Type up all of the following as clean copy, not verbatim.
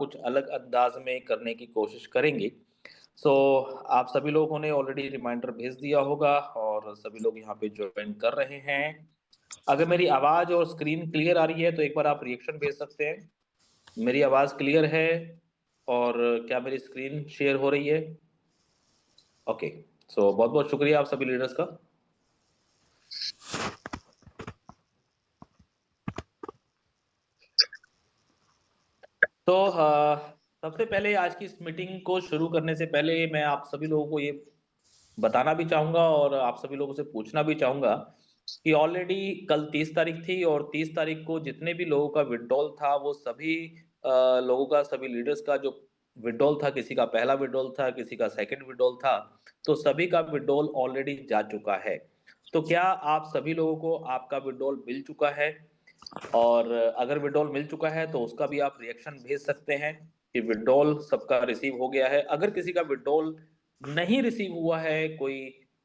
कुछ अलग अंदाज में करने की कोशिश करेंगे। सो आप सभी लोगों ने ऑलरेडी रिमाइंडर भेज दिया होगा और सभी लोग यहाँ पे ज्वाइन कर रहे हैं। अगर मेरी आवाज़ और स्क्रीन क्लियर आ रही है तो एक बार आप रिएक्शन भेज सकते हैं। मेरी आवाज़ क्लियर है और क्या मेरी स्क्रीन शेयर हो रही है? ओके। सो बहुत-बहुत शुक्रिया आप सभी लीडर्स का। तो सबसे पहले आज की इस मीटिंग को शुरू करने से पहले मैं आप सभी लोगों को ये बताना भी चाहूँगा और आप सभी लोगों से पूछना भी चाहूँगा कि ऑलरेडी कल 30 तारीख थी और 30 तारीख को जितने भी लोगों का विथड्रॉल था वो सभी लोगों का, सभी लीडर्स का जो विथड्रॉल था, किसी का पहला विथड्रॉल था, किसी का सेकंड विथड्रॉल था, तो सभी का विथड्रॉल ऑलरेडी जा चुका है। तो क्या आप सभी लोगों को आपका विथड्रॉल मिल चुका है? और अगर विथड्रॉल मिल चुका है तो उसका भी आप रिएक्शन भेज सकते हैं कि विथड्रॉल सबका रिसीव हो गया है। अगर किसी का विथड्रॉल नहीं रिसीव हुआ है, कोई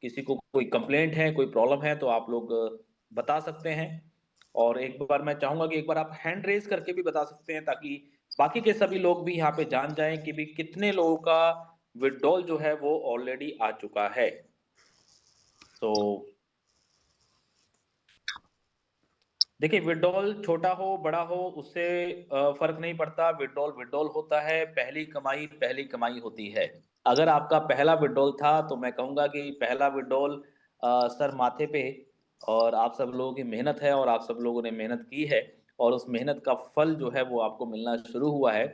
किसी को कोई कंप्लेंट है, कोई प्रॉब्लम है, तो आप लोग बता सकते हैं। और एक बार मैं चाहूंगा कि एक बार आप हैंड रेज करके भी बता सकते हैं ताकि बाकी के सभी लोग भी यहाँ पे जान जाएं कि भी कितने लोगों का विथड्रॉल जो है वो ऑलरेडी आ चुका है। तो देखिए, विथड्रॉल छोटा हो बड़ा हो उससे फर्क नहीं पड़ता। विथड्रॉल विथड्रॉल होता है, पहली कमाई होती है। अगर आपका पहला विथड्रॉल था तो मैं कहूंगा कि पहला विथड्रॉल सर माथे पे, और आप सब लोगों की मेहनत है और आप सब लोगों ने मेहनत की है और उस मेहनत का फल जो है वो आपको मिलना शुरू हुआ है।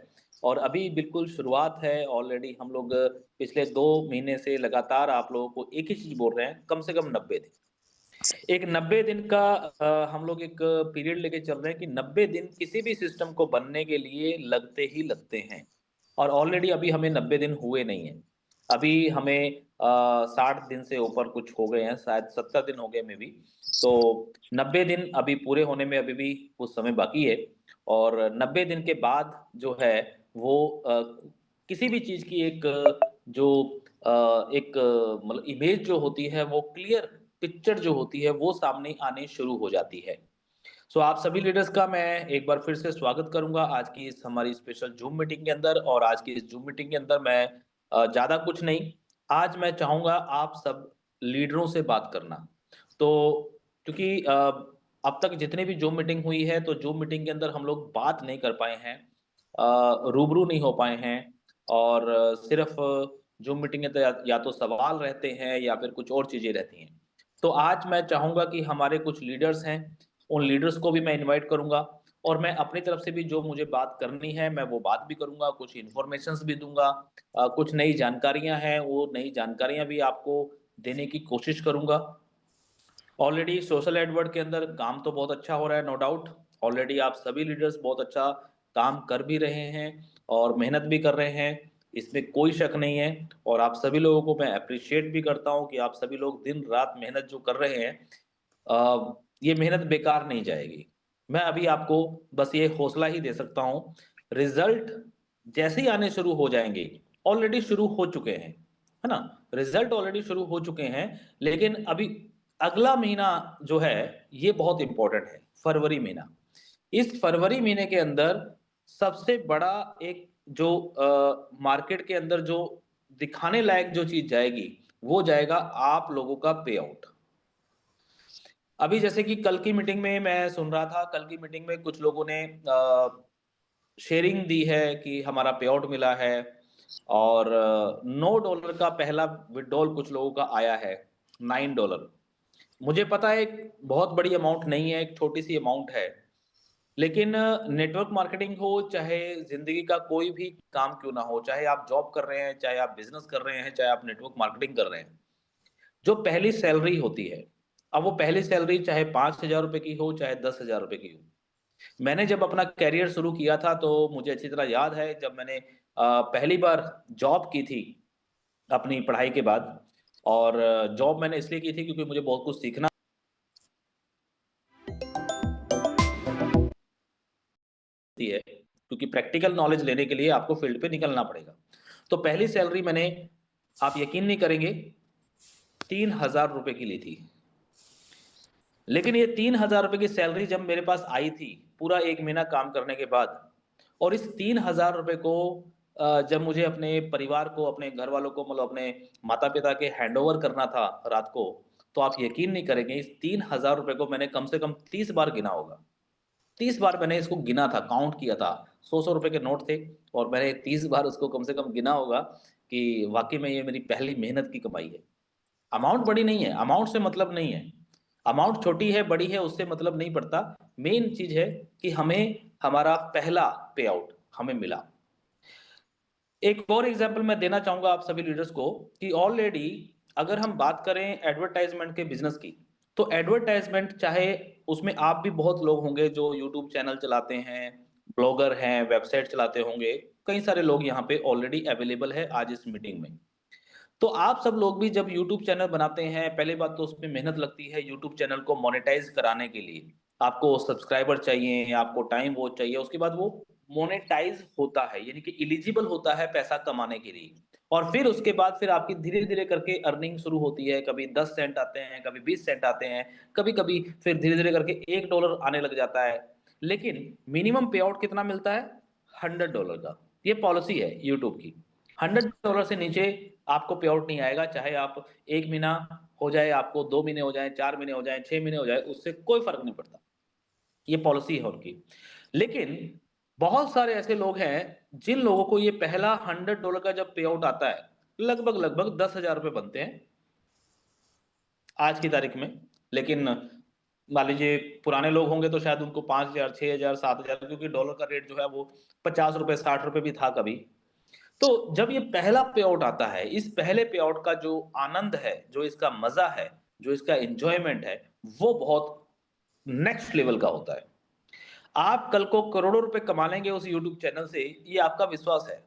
और अभी बिल्कुल शुरुआत है। ऑलरेडी हम लोग पिछले 2 महीने से लगातार आप लोगों को एक ही चीज बोल रहे हैं, कम से कम 90 दिन। एक 90 दिन का हम लोग एक पीरियड लेके चल रहे हैं कि 90 दिन किसी भी सिस्टम को बनने के लिए लगते ही लगते हैं। और ऑलरेडी अभी हमें 90 दिन हुए नहीं हैं। अभी हमें 60 दिन से ऊपर कुछ हो गए हैं, शायद 70 दिन हो गए में भी। तो 90 दिन अभी पूरे होने में अभी भी कुछ समय बाकी है। और 90 दिन के बाद जो है वो किसी भी चीज़ की एक जो एक मतलब इमेज जो होती है वो क्लियर पिक्चर जो होती है वो सामने आनी शुरू हो जाती है। सो आप सभी लीडर्स का मैं एक बार फिर से स्वागत करूंगा आज की इस हमारी स्पेशल जूम मीटिंग के अंदर। और आज की इस जूम मीटिंग के अंदर मैं ज्यादा कुछ नहीं, आज मैं चाहूंगा आप सब लीडरों से बात करना। तो क्योंकि अब तक जितनी भी जूम मीटिंग हुई है तो जूम मीटिंग के अंदर हम लोग बात नहीं कर पाए हैं, रूबरू नहीं हो पाए हैं। और सिर्फ जूम मीटिंग के अंदर या तो सवाल रहते हैं या फिर कुछ और चीजें रहती हैं। तो आज मैं चाहूंगा कि हमारे कुछ लीडर्स हैं, उन लीडर्स को भी मैं इनवाइट करूंगा और मैं अपनी तरफ से भी जो मुझे बात करनी है मैं वो बात भी करूंगा, कुछ इन्फॉर्मेशंस भी दूंगा। कुछ नई जानकारियां हैं, वो नई जानकारियां भी आपको देने की कोशिश करूंगा। ऑलरेडी सोशल एडवर्ड के अंदर काम तो बहुत अच्छा हो रहा है, नो डाउट। ऑलरेडी आप सभी लीडर्स बहुत अच्छा काम कर भी रहे हैं और मेहनत भी कर रहे हैं, इसमें कोई शक नहीं है। और आप सभी लोगों को मैं अप्रिशिएट भी करता हूं कि आप सभी लोग दिन रात मेहनत जो कर रहे हैं, ये मेहनत बेकार नहीं जाएगी। मैं अभी आपको बस ये हौसला ही दे सकता हूँ। रिजल्ट जैसे ही आने शुरू हो जाएंगे, ऑलरेडी शुरू हो चुके हैं, है ना? रिजल्ट ऑलरेडी शुरू हो चुके हैं, लेकिन अभी अगला महीना जो है ये बहुत इंपॉर्टेंट है, फरवरी महीना। इस फरवरी महीने के अंदर सबसे बड़ा एक जो मार्केट के अंदर जो दिखाने लायक जो चीज जाएगी वो जाएगा आप लोगों का पे आउट। अभी जैसे कि कल की मीटिंग में मैं सुन रहा था, कल की मीटिंग में कुछ लोगों ने शेयरिंग दी है कि हमारा पे आउट मिला है। और $9 का पहला विड्रॉल कुछ लोगों का आया है, $9। मुझे पता है एक बहुत बड़ी अमाउंट नहीं है, एक छोटी सी अमाउंट है। लेकिन नेटवर्क मार्केटिंग हो चाहे जिंदगी का कोई भी काम क्यों ना हो, चाहे आप जॉब कर रहे हैं, चाहे आप बिजनेस कर रहे हैं, चाहे आप नेटवर्क मार्केटिंग कर रहे हैं, जो पहली सैलरी होती है, अब वो पहली सैलरी चाहे 5,000 रुपए की हो चाहे 10,000 रुपए की हो। मैंने जब अपना करियर शुरू किया था तो मुझे अच्छी तरह याद है जब मैंने पहली बार जॉब की थी अपनी पढ़ाई के बाद। और जॉब मैंने इसलिए की थी क्योंकि मुझे बहुत कुछ सीखना होती है, क्योंकि प्रैक्टिकल नॉलेज लेने के लिए आपको फील्ड पे निकलना पड़ेगा। तो पहली सैलरी मैंने, आप यकीन नहीं करेंगे, 3,000 रुपए की ली थी। लेकिन ये 3,000 रुपए की सैलरी जब मेरे पास आई थी पूरा 1 महीना काम करने के बाद, और इस 3000 रुपए को जब मुझे अपने परिवार को, अपने घर वालों को, मतलब अपने माता पिता के हैंडओवर करना था रात को, तो आप यकीन नहीं करेंगे, इस 3000 रुपए को मैंने कम से कम 30 बार गिना होगा। 30 बार मैंने इसको गिना था, काउंट किया था। 100-100 रुपए के नोट थे और मैंने 30 बार उसको कम से कम गिना होगा कि वाक़ई में ये मेरी पहली मेहनत की कमाई है। अमाउंट बड़ी नहीं है, अमाउंट से मतलब नहीं है। अमाउंट छोटी है, बड़ी है, उससे मतलब नहीं पड़ता। मेन चीज़ है कि हमें हमारा पहला पे आउट हमें मिला। एक और एग्ज़ाम्पल मैं देना चाहूँगा आप सभी लीडर्स को कि ऑलरेडी अगर हम बात करें एडवर्टाइज़मेंट के बिज़नेस की, तो एडवर्टाइज़मेंट चाहे उसमें आप भी बहुत लोग होंगे जो यूट्यूब चैनल चलाते हैं, ब्लॉगर हैं, वेबसाइट चलाते होंगे। कई सारे लोग यहाँ पे ऑलरेडी अवेलेबल है आज इस मीटिंग में। तो आप सब लोग भी जब यूट्यूब चैनल बनाते हैं, पहली बात तो उसमें मेहनत लगती है यूट्यूब चैनल को मोनेटाइज़ कराने के लिए। आपको सब्सक्राइबर चाहिए, आपको टाइम वॉच चाहिए, उसके बाद वो मोनेटाइज़ होता है, यानी कि एलिजिबल होता है पैसा कमाने के लिए। और फिर उसके बाद फिर आपकी धीरे-धीरे करके अर्निंग शुरू होती है, कभी 10 सेंट आते हैं, कभी 20 सेंट आते हैं, कभी-कभी फिर धीरे-धीरे करके $1 आने लग जाता है। लेकिन मिनिमम पे आउट कितना मिलता है? $100 का। ये पॉलिसी है यूट्यूब की। $100 से नीचे आपको पे आउट नहीं आएगा, चाहे आप 1 महीना हो जाए, आपको 2 महीने हो जाएँ, 4 महीने हो जाएँ, 6 महीने हो जाए, उससे कोई फ़र्क नहीं पड़ता। ये पॉलिसी है उनकी। लेकिन बहुत सारे ऐसे लोग हैं, जिन लोगों को ये पहला $100 का जब पे आउट आता है, लगभग-लगभग ₹10,000 बनते हैं, आज की तारीख में। लेकिन मान लीजिए पुराने लोग होंगे तो शायद उनको 5,000, 6,000, 7,000, क्योंकि डॉलर का रेट जो है वो ₹50, ₹60 भी था कभी। तो जब ये पहला पे आउट आता है, इस पहले पे आउट का जो आनंद है, जो इसका मज़ा है, जो इसका एन्जॉयमेंट है, वो बहुत नेक्स्ट लेवल का होता है। आप कल को करोड़ों रुपए कमा लेंगे उस यूट्यूब चैनल से, ये आपका विश्वास है।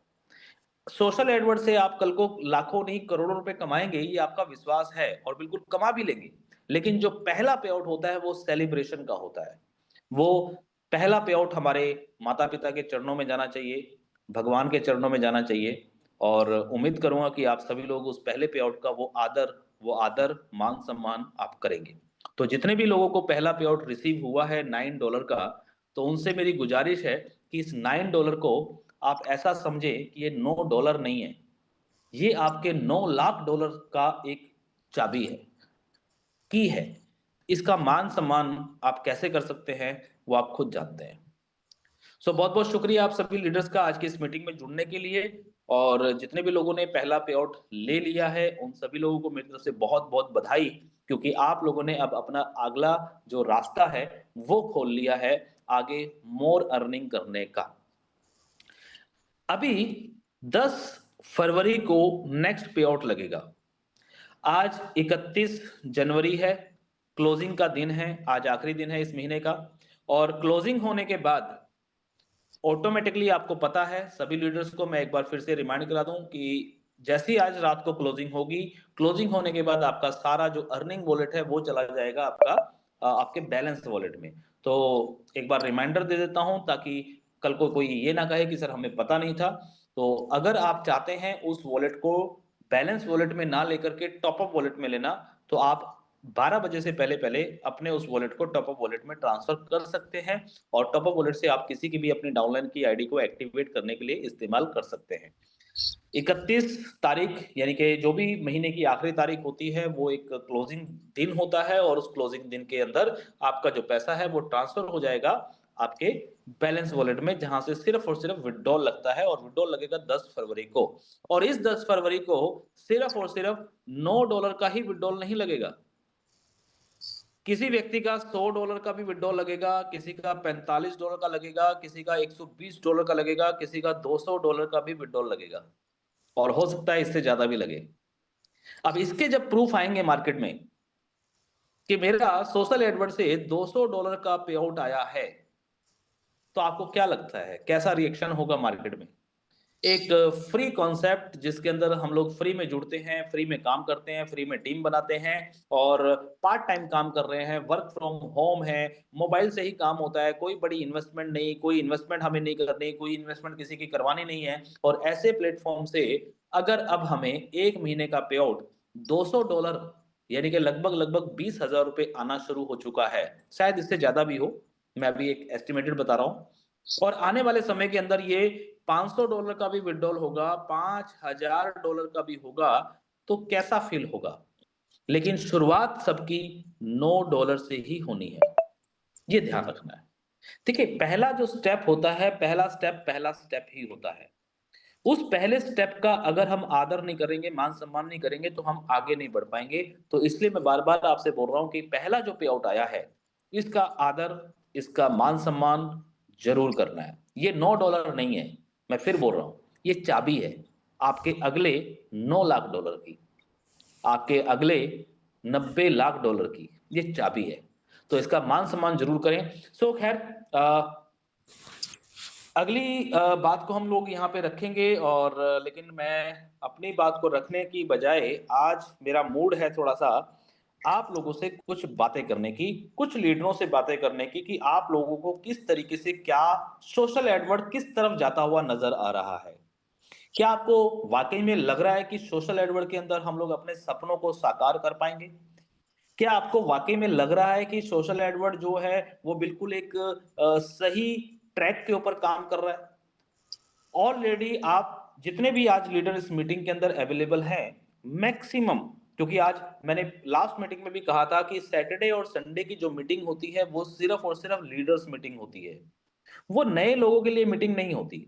सोशल एडवर्ड से आप कल को लाखों नहीं करोड़ों रुपए कमाएँगे, ये आपका विश्वास है और बिल्कुल कमा भी लेंगे। लेकिन जो पहला पे आउट होता है, वो सेलिब्रेशन का होता है। वो पहला पे आउट हमारे माता-पिता के चरणों में जाना चाहिए, भगवान के चरणों में जाना चाहिए और उम्मीद करूँगा कि आप सभी लोग उस पहले पे आउट का वो आदर, मान-सम्मान आप करेंगे। तो जितने भी लोगों को पहला पे आउट रिसीव हुआ है $9 का, तो उनसे मेरी गुज़ारिश है कि इस $9 को आप ऐसा समझें कि ये $9 नहीं है, ये आपके $9,00,000 का एक चाबी है, की है। इसका मान-सम्मान आप कैसे कर सकते हैं, वो आप खुद जानते हैं। बहुत-बहुत शुक्रिया आप सभी लीडर्स का आज की इस मीटिंग में जुड़ने के लिए और जितने भी लोगों ने पहला पे आउट ले लिया है, उन सभी लोगों को मेरी तरफ से बहुत-बहुत बधाई, क्योंकि आप लोगों ने अब अपना अगला जो रास्ता है, वो खोल लिया है आगे मोर अर्निंग करने का। अभी 10 फरवरी को नेक्स्ट पे आउट लगेगा। आज 31 जनवरी है, क्लोजिंग का दिन है, आज आखिरी दिन है इस महीने का और क्लोजिंग होने के बाद ऑटोमेटिकली आपको पता है, सभी लीडर्स को मैं एक बार फिर से रिमाइंड करा दूँ कि जैसे ही आज रात को क्लोजिंग होगी, क्लोजिंग होने के बाद आपका सारा जो अर्निंग वॉलेट है, वो चला जाएगा आपके बैलेंस वॉलेट में। तो एक बार रिमाइंडर दे देता हूँ ताकि कल को कोई ये ना कहे कि सर हमें पता नहीं था। तो अगर आप चाहते हैं उस वॉलेट को बैलेंस वॉलेट में ना लेकर के टॉप अप वॉलेट में लेना, तो आप 12 बजे से पहले-पहले अपने उस वॉलेट को टॉप अप वॉलेट में ट्रांसफर कर सकते हैं और टॉप अप वॉलेट से आप किसी की भी अपनी डाउनलाइन की आईडी को एक्टिवेट करने के लिए इस्तेमाल कर सकते हैं। 31 तारीख यानी कि जो भी महीने की आखिरी तारीख होती है, वो एक क्लोजिंग दिन होता है और उस क्लोजिंग दिन के अंदर आपका जो पैसा है वो ट्रांसफर हो जाएगा आपके बैलेंस वॉलेट में, जहां से सिर्फ और सिर्फ विथड्रॉल लगता है और विथड्रॉल लगेगा 10 फरवरी को। और इस 10 फरवरी को सिर्फ और सिर्फ $9 का ही विथड्रॉल नहीं लगेगा। किसी व्यक्ति का $100 का भी विथड्रॉल लगेगा, किसी का $45 का लगेगा, किसी का $120 का लगेगा, किसी का $200 का भी विथड्रॉल लगेगा और हो सकता है इससे ज़्यादा भी लगे। अब इसके जब प्रूफ आएँगे मार्केट में कि मेरा सोशल एडवर्ड से $200 का पे आउट आया है, तो आपको क्या लगता है, कैसा रिएक्शन होगा मार्केट में? एक फ्री कॉन्सेप्ट जिसके अंदर हम लोग फ्री में जुड़ते हैं, फ्री में काम करते हैं, फ्री में टीम बनाते हैं और पार्ट टाइम काम कर रहे हैं, वर्क फ्रॉम होम है, मोबाइल से ही काम होता है, कोई बड़ी इन्वेस्टमेंट नहीं, कोई इन्वेस्टमेंट हमें नहीं करनी, कोई इन्वेस्टमेंट किसी की करवानी नहीं है और ऐसे प्लेटफ़ॉर्म से अगर अब हमें 1 महीने का पे आउट $200 यानी कि लगभग-लगभग ₹20,000 आना शुरू हो चुका है। शायद इससे ज़्यादा भी हो, मैं अभी एक एस्टिमेटेड बता रहा हूँ। और आने वाले समय के अंदर ये $500 का भी विथड्रॉल होगा, $5000 का भी होगा, तो कैसा फील होगा? लेकिन शुरुआत सबकी $9 से ही होनी है, ये ध्यान रखना है। देखिए, पहला जो स्टेप होता है, पहला स्टेप ही होता है। उस पहले स्टेप का अगर हम आदर नहीं करेंगे, मान-सम्मान नहीं करेंगे, तो हम आगे नहीं बढ़ पाएँगे। तो इसलिए मैं बार-बार आपसे बोल रहा हूँ कि पहला जो पे आउट आया है, इसका आदर, इसका मान-सम्मान ज़रूर करना है। ये $9 नहीं है, मैं फिर बोल रहा हूँ, ये चाबी है, आपके अगले $9,00,000 की, आपके अगले $90,00,000 की, ये चाबी है। तो इसका मान-सम्मान ज़रूर करें। सो खैर अ अगली बात को हम लोग यहाँ पे रखेंगे और लेकिन मैं अपनी बात को रखने की बजाय आज मेरा मूड है थोड़ा-सा आप लोगों से कुछ बातें करने की, कुछ लीडरों से बातें करने की कि आप लोगों को किस तरीके से क्या सोशल एडवर्ड किस तरफ जाता हुआ नज़र आ रहा है? क्या आपको वाक़ई में लग रहा है कि सोशल एडवर्ड के अंदर हम लोग अपने सपनों को साकार कर पाएँगे? क्या आपको वाक़ई में लग रहा है कि सोशल एडवर्ड जो है, वो बिल्कुल एक सही ट्रैक के ऊपर काम कर रहा है? ऑलरेडी आप जितने भी आज लीडर इस मीटिंग के अंदर अवेलेबल हैं, मैक्सिमम क्योंकि आज मैंने लास्ट मीटिंग में भी कहा था कि सैटरडे और संडे की जो मीटिंग होती है, वो सिर्फ़ और सिर्फ़ लीडर्स मीटिंग होती है। वो नए लोगों के लिए मीटिंग नहीं होती।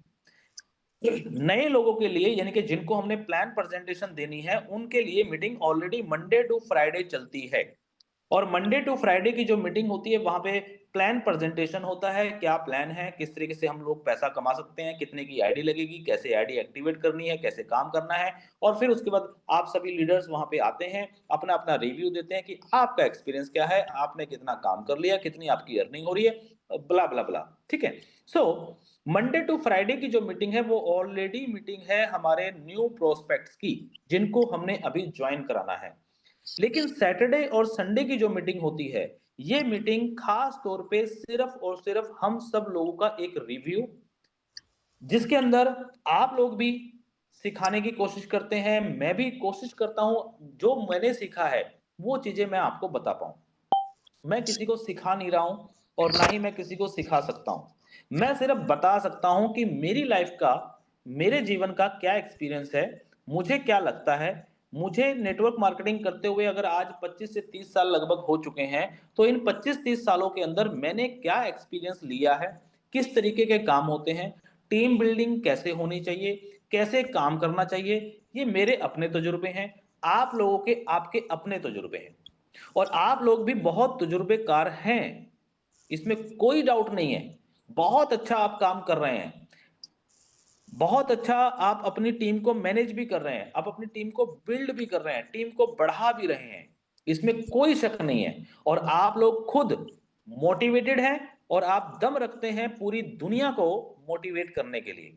नए लोगों के लिए यानी कि जिनको हमने प्लान प्रेजेंटेशन देनी है, उनके लिए meeting already Monday to Friday चलती है। और मंडे टू फ्राइडे की जो मीटिंग होती है वहां पे प्लान प्रेजेंटेशन होता है, क्या प्लान है, किस तरीके से हम लोग पैसा कमा सकते हैं, कितने की आईडी लगेगी, कैसे आईडी एक्टिवेट करनी है, कैसे काम करना है। और फिर उसके बाद आप सभी लीडर्स वहां पे आते हैं, अपना अपना रिव्यू देते हैं कि आपका एक्सपीरियंस क्या है, आपने कितना काम कर लिया, कितनी आपकी अर्निंग हो रही है, ब्ला ब्ला ब्ला। ठीक है। सो मंडे टू फ्राइडे की जो मीटिंग है वो ऑलरेडी मीटिंग है हमारे न्यू प्रोस्पेक्ट्स की, जिनको हमने अभी ज्वाइन कराना है। लेकिन सैटरडे और संडे की जो मीटिंग होती है, ये मीटिंग खास तौर पे सिर्फ और सिर्फ हम सब लोगों का एक रिव्यू, जिसके अंदर आप लोग भी सिखाने की कोशिश करते हैं, मैं भी कोशिश करता हूं जो मैंने सीखा है वो चीजें मैं आपको बता पाऊं। मैं किसी को सिखा नहीं रहा हूं और ना ही मैं किसी को सिखा सकता हूं। मैं सिर्फ बता सकता हूं कि मेरी लाइफ का, मेरे जीवन का क्या एक्सपीरियंस है, मुझे क्या लगता है। मुझे नेटवर्क मार्केटिंग करते हुए अगर आज 25 से 30 साल लगभग हो चुके हैं, तो इन 25-30 सालों के अंदर मैंने क्या एक्सपीरियंस लिया है, किस तरीके के काम होते हैं, टीम बिल्डिंग कैसे होनी चाहिए, कैसे काम करना चाहिए, ये मेरे अपने तजुर्बे हैं, आप लोगों के आपके अपने तजुर्बे हैं। और आप लोग भी बहुत तजुर्बेकार हैं, इसमें कोई डाउट नहीं है। बहुत अच्छा आप काम कर रहे हैं, बहुत अच्छा आप अपनी टीम को मैनेज भी कर रहे हैं, आप अपनी टीम को बिल्ड भी कर रहे हैं, टीम को बढ़ा भी रहे हैं, इसमें कोई शक नहीं है। और आप लोग खुद मोटिवेटेड हैं और आप दम रखते हैं पूरी दुनिया को मोटिवेट करने के लिए।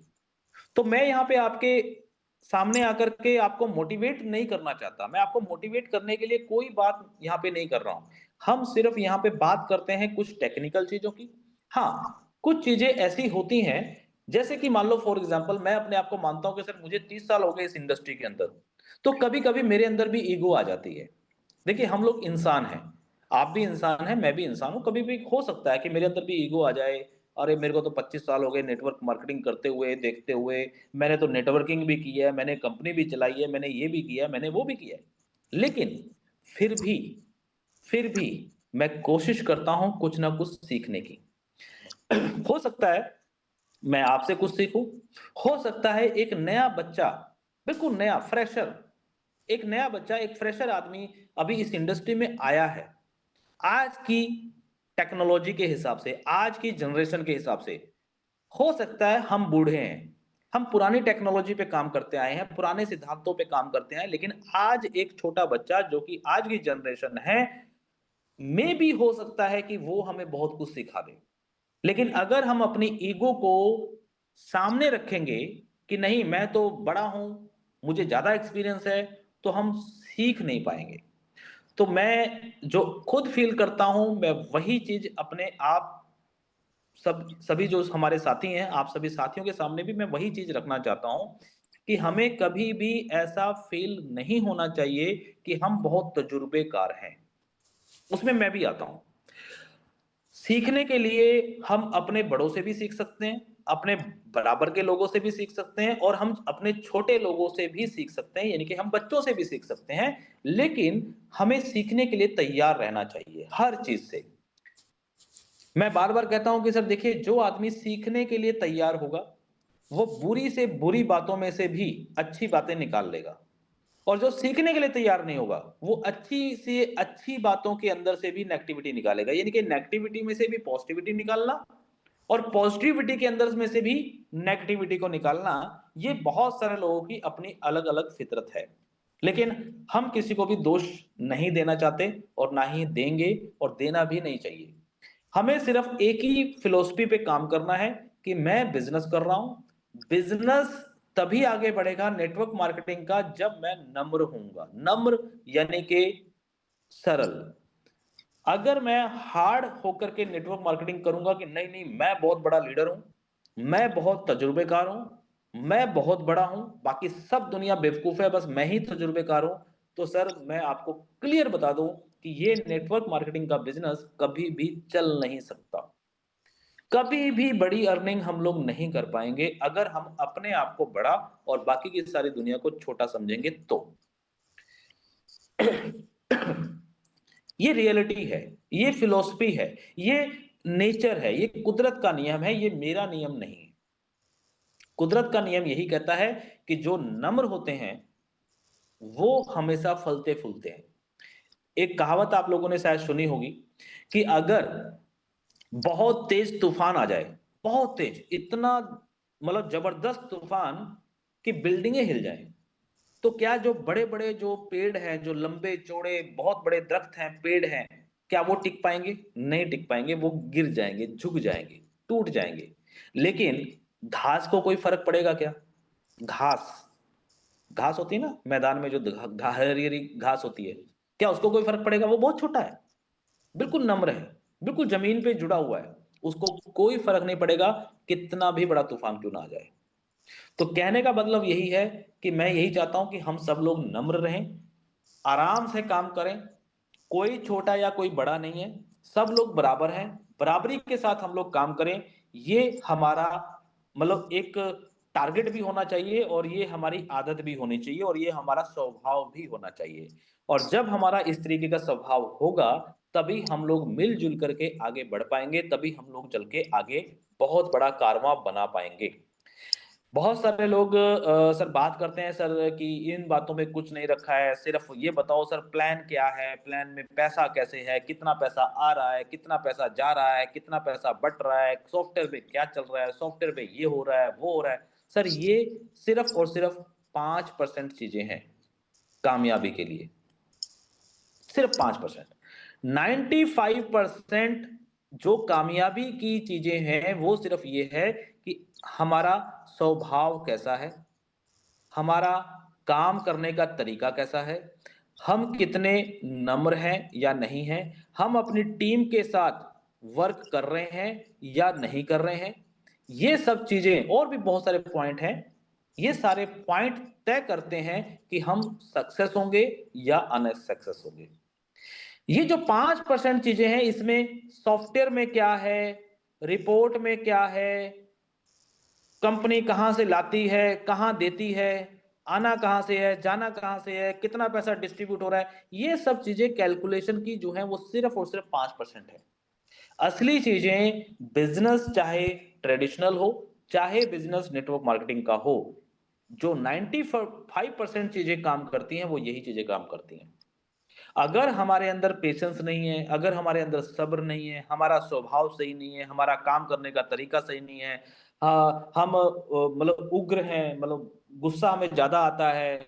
तो मैं यहाँ पे आपके सामने आकर के आपको मोटिवेट नहीं करना चाहता। मैं आपको मोटिवेट करने के लिए कोई बात यहाँ पे नहीं कर रहा हूँ। हम सिर्फ़ यहाँ पे बात करते हैं कुछ टेक्निकल चीज़ों की। हाँ, कुछ चीज़ें ऐसी होती हैं, जैसे कि मान लो फॉर एग्ज़ाम्पल मैं अपने आप को मानता हूँ कि सर मुझे 30 साल हो गए इस इंडस्ट्री के अंदर। तो कभी-कभी मेरे अंदर भी ईगो आ जाती है। देखिए, हम लोग इंसान हैं। आप भी इंसान हैं, मैं भी इंसान हूँ। कभी भी हो सकता है कि मेरे अंदर भी ईगो आ जाए। अरे! मेरे को तो 25 साल हो गए नेटवर्क मार्केटिंग करते हुए, देखते हुए। मैंने तो नेटवर्किंग भी की है, मैंने कंपनी भी चलाई है, मैंने ये भी किया है, मैंने वो भी किया है। लेकिन फिर भी फिर भी मैं कोशिश करता हूँ कुछ ना कुछ सीखने की। हो सकता है मैं आपसे कुछ सीखूँ, हो सकता है एक नया बच्चा, बिल्कुल नया फ्रेशर, एक नया बच्चा, एक फ्रेशर आदमी अभी इस इंडस्ट्री में आया है। आज की टेक्नोलॉजी के हिसाब से, आज की जनरेशन के हिसाब से, हो सकता है हम बूढ़े हैं। हम पुरानी टेक्नोलॉजी पे काम करते आए हैं, पुराने सिद्धांतों पे काम करते आए हैं, लेकिन आज एक छोटा बच्चा जो कि आज की जनरेशन है, मे बी हो सकता है कि वो हमें बहुत कुछ सिखा दे। लेकिन अगर हम अपनी ईगो को सामने रखेंगे कि नहीं मैं तो बड़ा हूं, मुझे ज्यादा एक्सपीरियंस है, तो हम सीख नहीं पाएंगे। तो मैं जो खुद फील करता हूं, मैं वही चीज अपने आप सभी जो हमारे साथी हैं, आप सभी साथियों के सामने भी मैं वही चीज रखना चाहता हूं कि हमें कभी भी ऐसा फील नहीं होना चाहिए कि हम बहुत तजुर्बेकार हैं। उसमें मैं भी आता हूं। सीखने के लिए हम अपने बड़ों से भी सीख सकते हैं, अपने बराबर के लोगों से भी सीख सकते हैं और हम अपने छोटे लोगों से भी सीख सकते हैं, यानी कि हम बच्चों से भी सीख सकते हैं। लेकिन हमें सीखने के लिए तैयार रहना चाहिए हर चीज से। मैं बार-बार कहता हूं कि सर देखिए, जो आदमी सीखने के लिए तैयार होगा, वो बुरी से बुरी बातों में से भी अच्छी बातें निकाल लेगा। और जो सीखने के लिए तैयार नहीं होगा, वो अच्छी से अच्छी बातों के अंदर से भी नेगेटिविटी निकालेगा। यानी कि नेगेटिविटी में से भी पॉजिटिविटी निकालना और पॉजिटिविटी के अंदर में से भी नेगेटिविटी को निकालना, ये बहुत सारे लोगों की अपनी अलग-अलग फितरत है। लेकिन हम किसी को भी दोष नहीं देना चाहते और ना ही देंगे और देना भी नहीं चाहिए। हमें सिर्फ एक ही फिलॉसफी पे काम करना है कि मैं बिजनेस कर रहा हूं। बिजनेस तभी आगे बढ़ेगा नेटवर्क मार्केटिंग का, जब मैं नम्र होऊंगा। नम्र यानी कि सरल। अगर मैं हार्ड होकर के नेटवर्क मार्केटिंग करूंगा कि नहीं नहीं मैं बहुत बड़ा लीडर हूं, मैं बहुत तजुर्बेकार हूं, मैं बहुत बड़ा हूं, बाकी सब दुनिया बेवकूफ है, बस मैं ही तजुर्बेकार हूं, तो सर मैं आपको क्लियर बता दूं कि ये नेटवर्क मार्केटिंग का बिजनेस कभी भी चल नहीं सकता। कभी भी बड़ी अर्निंग हम लोग नहीं कर पाएंगे अगर हम अपने आप को बड़ा और बाकी की सारी दुनिया को छोटा समझेंगे तो। ये रियलिटी है, ये फिलॉसफी है, ये नेचर है, ये कुदरत का नियम है, ये मेरा नियम नहीं है। कुदरत का नियम यही कहता है कि जो नम्र होते हैं वो हमेशा फलते फूलते हैं। एक कहावत आप लोगों ने शायद सुनी होगी कि अगर बहुत तेज तूफान आ जाए, बहुत तेज, इतना मतलब जबरदस्त तूफान कि बिल्डिंगें हिल जाएं, तो क्या जो बड़े बड़े जो पेड़ हैं, जो लंबे चौड़े बहुत बड़े दरख्त हैं, पेड़ हैं, क्या वो टिक पाएंगे? नहीं टिक पाएंगे, वो गिर जाएंगे, झुक जाएंगे, टूट जाएंगे। लेकिन घास को कोई फर्क पड़ेगा क्या? घास, घास होती है ना मैदान में, जो हरी हरी घास होती है, क्या उसको कोई फर्क पड़ेगा? वो बहुत छोटा है, बिल्कुल नम्र है, बिल्कुल जमीन पे जुड़ा हुआ है, उसको कोई फर्क नहीं पड़ेगा कितना भी बड़ा तूफान क्यों ना आ जाए। तो कहने का मतलब यही है कि मैं यही चाहता हूं कि हम सब लोग नम्र रहें, आराम से काम करें। कोई छोटा या कोई बड़ा नहीं है, सब लोग बराबर हैं। बराबरी के साथ हम लोग काम करें, ये हमारा मतलब एक टारगेट भी होना चाहिए और ये हमारी आदत भी होनी चाहिए और ये हमारा स्वभाव भी होना चाहिए। और जब हमारा इस तरीके का स्वभाव होगा, तभी हम लोग मिलजुल करके आगे बढ़ पाएंगे, तभी हम लोग चल के आगे बहुत बड़ा कारवां बना पाएंगे। बहुत सारे लोग सर बात करते हैं सर कि इन बातों में कुछ नहीं रखा है, सिर्फ ये बताओ सर प्लान क्या है, प्लान में पैसा कैसे है, कितना पैसा आ रहा है, कितना पैसा जा रहा है, कितना पैसा बट रहा है, सॉफ्टवेयर पे क्या चल रहा है, सॉफ्टवेयर पे ये हो रहा है, वो हो रहा है। सर ये सिर्फ और सिर्फ 5% चीजें हैं कामयाबी के लिए, सिर्फ 5%। 95% जो कामयाबी की चीजें हैं वो सिर्फ ये है कि हमारा स्वभाव कैसा है, हमारा काम करने का तरीका कैसा है, हम कितने नम्र हैं या नहीं हैं, हम अपनी टीम के साथ वर्क कर रहे हैं या नहीं कर रहे हैं। ये सब चीजें और भी बहुत सारे पॉइंट हैं, ये सारे पॉइंट तय करते हैं कि हम सक्सेस होंगे या अनसक्सेस होंगे। ये जो 5% चीजें हैं, इसमें सॉफ्टवेयर में क्या है, रिपोर्ट में क्या है, कंपनी कहाँ से लाती है, कहाँ देती है, आना कहाँ से है, जाना कहाँ से है, कितना पैसा डिस्ट्रीब्यूट हो रहा है, ये सब चीजें कैलकुलेशन की जो है वो सिर्फ और सिर्फ 5% है। असली चीजें बिजनेस चाहे ट्रेडिशनल हो, चाहे बिजनेस नेटवर्क मार्केटिंग का हो, जो 95% चीजें काम करती हैं वो यही चीजें काम करती हैं। अगर हमारे अंदर पेशेंस नहीं है, अगर हमारे अंदर सब्र नहीं है, हमारा स्वभाव सही नहीं है, हमारा काम करने का तरीका सही नहीं है, हम मतलब उग्र हैं, मतलब गुस्सा हमें ज्यादा आता है,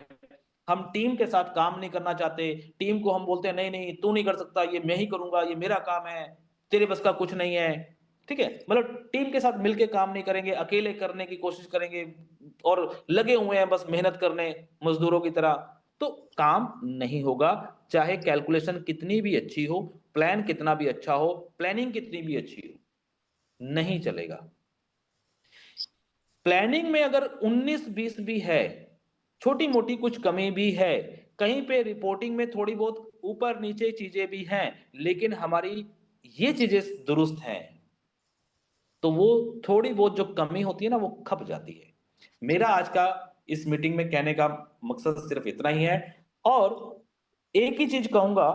हम टीम के साथ काम नहीं करना चाहते, टीम को हम बोलते हैं नहीं नहीं तू नहीं कर सकता, ये मैं ही करूंगा, ये मेरा काम है, तेरे बस का कुछ नहीं है। ठीक है, मतलब टीम के साथ मिलके काम नहीं करेंगे, अकेले करने की कोशिश करेंगे और लगे हुए हैं बस मेहनत करने मजदूरों की तरह, तो काम नहीं होगा। चाहे कैलकुलेशन कितनी भी अच्छी हो, प्लान कितना भी अच्छा हो, प्लानिंग कितनी भी अच्छी हो, नहीं चलेगा। प्लानिंग में अगर 19-20 भी है, छोटी मोटी कुछ कमी भी है, कहीं पे रिपोर्टिंग में थोड़ी बहुत ऊपर नीचे चीजें भी हैं, लेकिन हमारी ये चीजें दुरुस्त हैं, तो वो थोड़ी बहुत जो कमी होती है ना वो खप जाती है। मेरा आज का इस मीटिंग में कहने का मकसद सिर्फ इतना ही है। और एक ही चीज कहूंगा,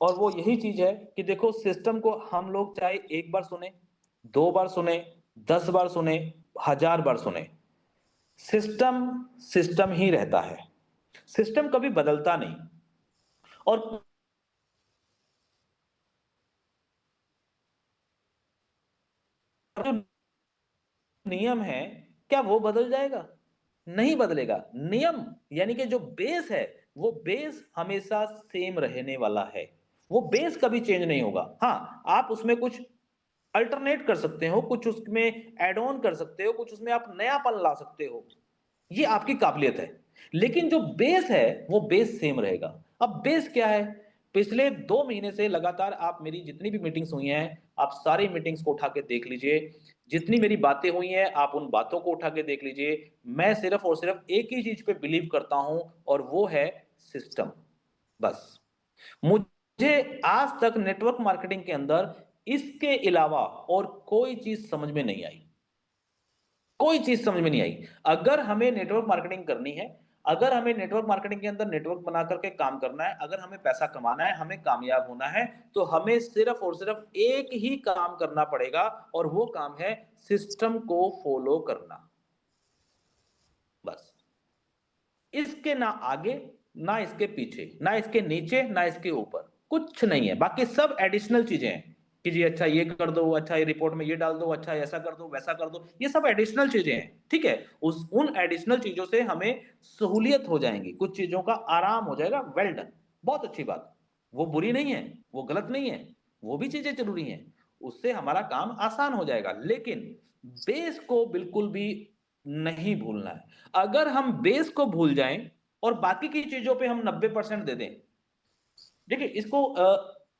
और वो यही चीज है कि देखो, सिस्टम को हम लोग चाहे एक बार सुने, दो बार सुने, 10 बार सुने, 1000 बार सुने, सिस्टम सिस्टम ही रहता है। सिस्टम कभी बदलता नहीं। और जो नियम है, क्या वो बदल जाएगा? नहीं बदलेगा। नियम यानी कि जो बेस है, वो बेस हमेशा सेम रहने वाला है। वो बेस कभी चेंज नहीं होगा। हाँ, आप उसमें कुछ अल्टरनेट कर सकते हो, कुछ उसमें एड ऑन कर सकते हो, कुछ उसमें आप नयापन ला सकते हो, ये आपकी काबिलियत है। लेकिन जो बेस है वो बेस सेम रहेगा। अब बेस क्या है? पिछले 2 महीने से लगातार आप मेरी जितनी भी मीटिंग्स हुई हैं, आप सारी मीटिंग्स को उठा के देख लीजिए। जितनी मेरी बातें हुई हैं, आप उन बातों को उठा के देख लीजिए। मैं सिर्फ और सिर्फ एक ही चीज पे बिलीव करता हूं, और वो है सिस्टम। बस। मुझे आज तक नेटवर्क मार्केटिंग के अंदर इसके अलावा और कोई चीज समझ में नहीं आई। कोई चीज समझ में नहीं आई। अगर हमें नेटवर्क मार्केटिंग करनी है, अगर हमें नेटवर्क मार्केटिंग के अंदर नेटवर्क बना करके काम करना है, अगर हमें पैसा कमाना है, हमें कामयाब होना है, तो हमें सिर्फ और सिर्फ एक ही काम करना पड़ेगा, और वो काम है सिस्टम को फॉलो करना। बस। इसके ना आगे, ना इसके पीछे, ना इसके नीचे, ना इसके ऊपर, कुछ नहीं है। बाकी सब एडिशनल चीजें हैं कि जी अच्छा ये कर दो, अच्छा ये रिपोर्ट में ये डाल दो, अच्छा ऐसा कर दो, वैसा कर दो, ये सब एडिशनल चीजें हैं। ठीक है, उस उन एडिशनल चीजों से हमें सहूलियत हो जाएंगी, कुछ चीजों का आराम हो जाएगा। वेल डन, बहुत अच्छी बात। वो बुरी नहीं है, वो गलत नहीं है, वो भी चीजें जरूरी हैं। उससे हमारा काम आसान हो जाएगा। लेकिन बेस को बिल्कुल भी नहीं भूलना है। अगर हम बेस को भूल जाएं और बाकी की चीजों पे हम 90% दे दें, देखिए इसको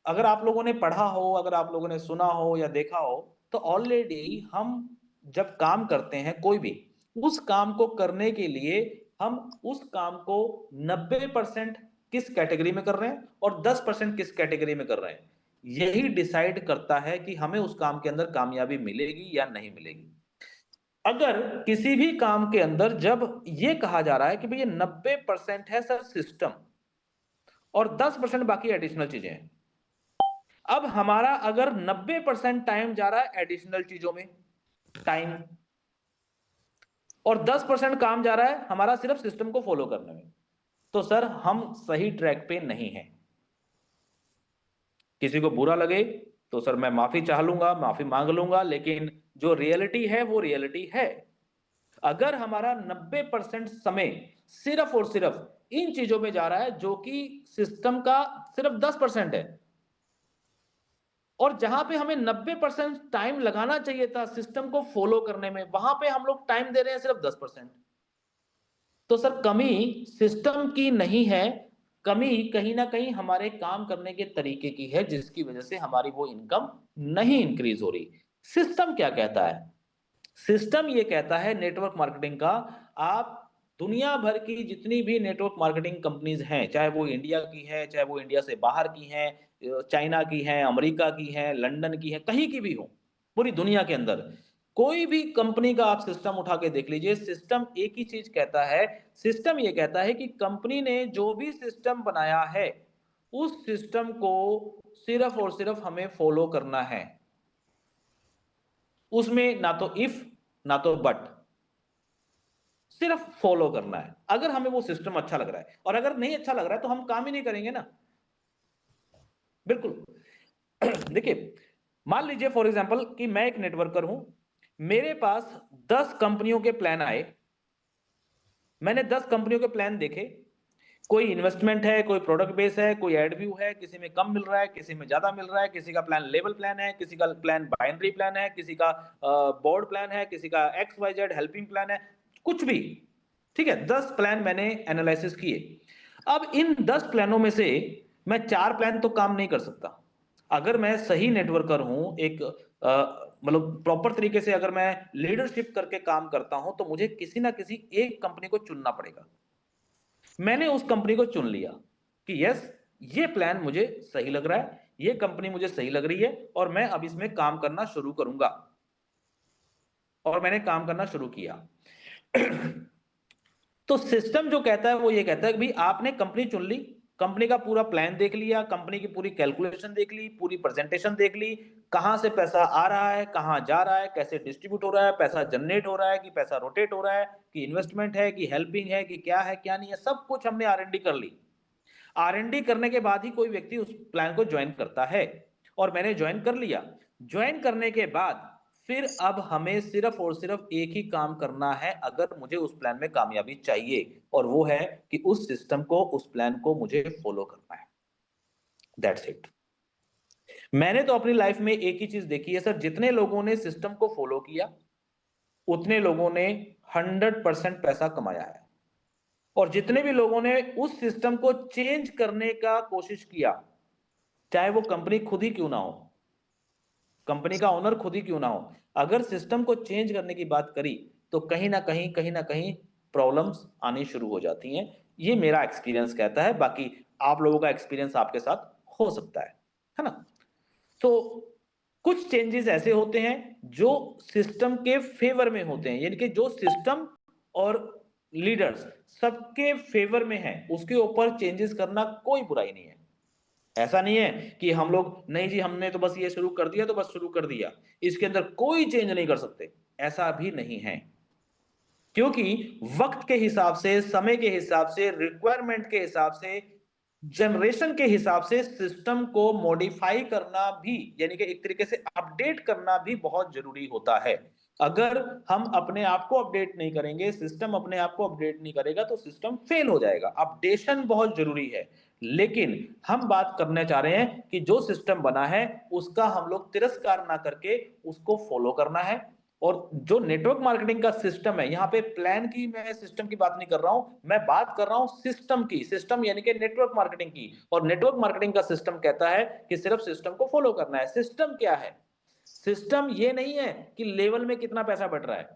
अगर आप लोगों ने पढ़ा हो, अगर आप लोगों ने सुना हो या देखा हो, तो ऑलरेडी हम जब काम करते हैं कोई भी, उस काम को करने के लिए हम उस काम को 90% किस कैटेगरी में कर रहे हैं और 10% किस कैटेगरी में कर रहे हैं, यही डिसाइड करता है कि हमें उस काम के अंदर कामयाबी मिलेगी या नहीं मिलेगी। अगर किसी भी काम के अंदर जब ये कहा जा रहा है कि भैया 90% है सर सिस्टम, और 10% बाकी एडिशनल चीजें हैं, अब हमारा अगर 90% टाइम जा रहा है एडिशनल चीजों में, टाइम, और 10% काम जा रहा है हमारा सिर्फ सिस्टम को फॉलो करने में, तो सर हम सही ट्रैक पे नहीं है। किसी को बुरा लगे तो सर मैं माफी चाह लूंगा, माफी मांग लूंगा, लेकिन जो रियलिटी है वो रियलिटी है। अगर हमारा 90% समय सिर्फ और सिर्फ इन चीजों में जा रहा है जो कि सिस्टम का सिर्फ 10% है, और जहां पे हमें 90% टाइम लगाना चाहिए था सिस्टम को फॉलो करने में, वहां पे हम लोग टाइम दे रहे हैं सिर्फ 10%, तो सर कमी सिस्टम की नहीं है, कमी कहीं ना कहीं हमारे काम करने के तरीके की है, जिसकी वजह से हमारी वो इनकम नहीं इंक्रीज हो रही। सिस्टम क्या कहता है? सिस्टम ये कहता है नेटवर्क मार्केटिंग का, आप दुनिया भर की जितनी भी नेटवर्क मार्केटिंग कंपनीज हैं, चाहे वो इंडिया की है, चाहे वो इंडिया से बाहर की हैं, चाइना की हैं, अमेरिका की हैं, लंदन की हैं, कहीं की भी हो, पूरी दुनिया के अंदर कोई भी कंपनी का आप सिस्टम उठा के देख लीजिए, सिस्टम एक ही चीज कहता है। सिस्टम ये कहता है कि कंपनी ने जो भी सिस्टम बनाया है, उस सिस्टम को सिर्फ और सिर्फ हमें फॉलो करना है। उसमें ना तो इफ, ना तो बट, सिर्फ फॉलो करना है। अगर हमें वो सिस्टम अच्छा लग रहा है, और अगर नहीं अच्छा लग रहा है तो हम काम ही नहीं करेंगे ना। बिल्कुल। देखिए, मान लीजिए फॉर एग्जांपल कि मैं एक नेटवर्कर हूं, मेरे पास 10 कंपनियों के प्लान आए, मैंने 10 कंपनियों के प्लान देखे। कोई इन्वेस्टमेंट है, कोई प्रोडक्ट बेस है, कोई एड व्यू है, किसी में कम मिल रहा है, किसी में ज्यादा मिल रहा है, किसी का प्लान लेवल प्लान है, किसी का प्लान बाइनरी प्लान है, किसी का बोर्ड प्लान है, किसी का X Y Z helping plan है, कुछ भी। ठीक है, 10 प्लान मैंने एनालिसिस किए। अब इन 10 प्लानों में से मैं 4 प्लान तो काम नहीं कर सकता। अगर मैं सही नेटवर्कर हूं, एक मतलब प्रॉपर तरीके से अगर मैं लीडरशिप करके काम करता हूं, तो मुझे किसी ना किसी एक कंपनी को चुनना पड़ेगा। मैंने उस कंपनी को चुन लिया कि यस, ये प्लान मुझे सही लग रहा है, ये कंपनी मुझे सही लग रही है और मैं अब इसमें काम करना शुरू करूंगा। और मैंने काम करना शुरू किया। तो सिस्टम जो कहता है वो ये कहता है कि भाई आपने कंपनी चुन ली, कंपनी का पूरा प्लान देख लिया, कंपनी की पूरी कैलकुलेशन देख ली, पूरी प्रेजेंटेशन देख ली, कहां से पैसा आ रहा है, कहां जा रहा है, कैसे डिस्ट्रीब्यूट हो रहा है, पैसा जनरेट हो रहा है कि पैसा रोटेट हो रहा है, कि इन्वेस्टमेंट है कि हेल्पिंग है कि क्या है क्या नहीं है, सब कुछ हमने आरएनडी कर ली। आरएनडी करने के बाद ही कोई व्यक्ति उस प्लान को ज्वाइन करता है, और मैंने ज्वाइन कर लिया। ज्वाइन करने के बाद फिर अब हमें सिर्फ और सिर्फ एक ही काम करना है अगर मुझे उस प्लान में कामयाबी चाहिए, और वो है कि उस सिस्टम को, उस प्लान को मुझे फॉलो करना है। That's it. मैंने तो अपनी लाइफ में एक ही चीज देखी है सर, जितने लोगों ने सिस्टम को फॉलो किया उतने लोगों ने 100% पैसा कमाया है, और जितने भी लोगों ने उस सिस्टम को चेंज करने का कोशिश किया, चाहे वो कंपनी खुद ही क्यों ना हो, कंपनी का ओनर खुद ही क्यों ना हो, अगर सिस्टम को चेंज करने की बात करी तो कहीं ना कहीं प्रॉब्लम्स आनी शुरू हो जाती हैं। ये मेरा एक्सपीरियंस कहता है, बाकी आप लोगों का एक्सपीरियंस आपके साथ हो सकता है ना। तो कुछ चेंजेस ऐसे होते हैं जो सिस्टम के फेवर में होते हैं, यानी कि जो सिस्टम और लीडर्स सबके फेवर में है उसके ऊपर चेंजेस करना कोई बुराई नहीं है। ऐसा नहीं है कि हम लोग नहीं जी हमने तो बस ये शुरू कर दिया तो बस शुरू कर दिया, इसके अंदर कोई चेंज नहीं कर सकते, ऐसा भी नहीं है। क्योंकि वक्त के हिसाब से, समय के हिसाब से, रिक्वायरमेंट के हिसाब से, जनरेशन के हिसाब से सिस्टम को मॉडिफाई करना भी, यानी कि एक तरीके से अपडेट करना भी बहुत जरूरी होता है। अगर हम अपने आप को अपडेट नहीं करेंगे, सिस्टम अपने आप को अपडेट नहीं करेगा, तो सिस्टम फेल हो जाएगा। अपडेशन बहुत जरूरी है। लेकिन हम बात करने चाह रहे हैं कि जो सिस्टम बना है उसका हम लोग तिरस्कार ना करके उसको फॉलो करना है। और जो नेटवर्क मार्केटिंग का सिस्टम है, यहां पे प्लान की, मैं सिस्टम की बात नहीं कर रहा हूं, मैं बात कर रहा हूं सिस्टम की। सिस्टम यानी कि नेटवर्क मार्केटिंग की। और नेटवर्क मार्केटिंग का सिस्टम कहता है कि सिर्फ सिस्टम को फॉलो करना है। सिस्टम क्या है? सिस्टम ये नहीं है कि लेवल में कितना पैसा बढ़ रहा है,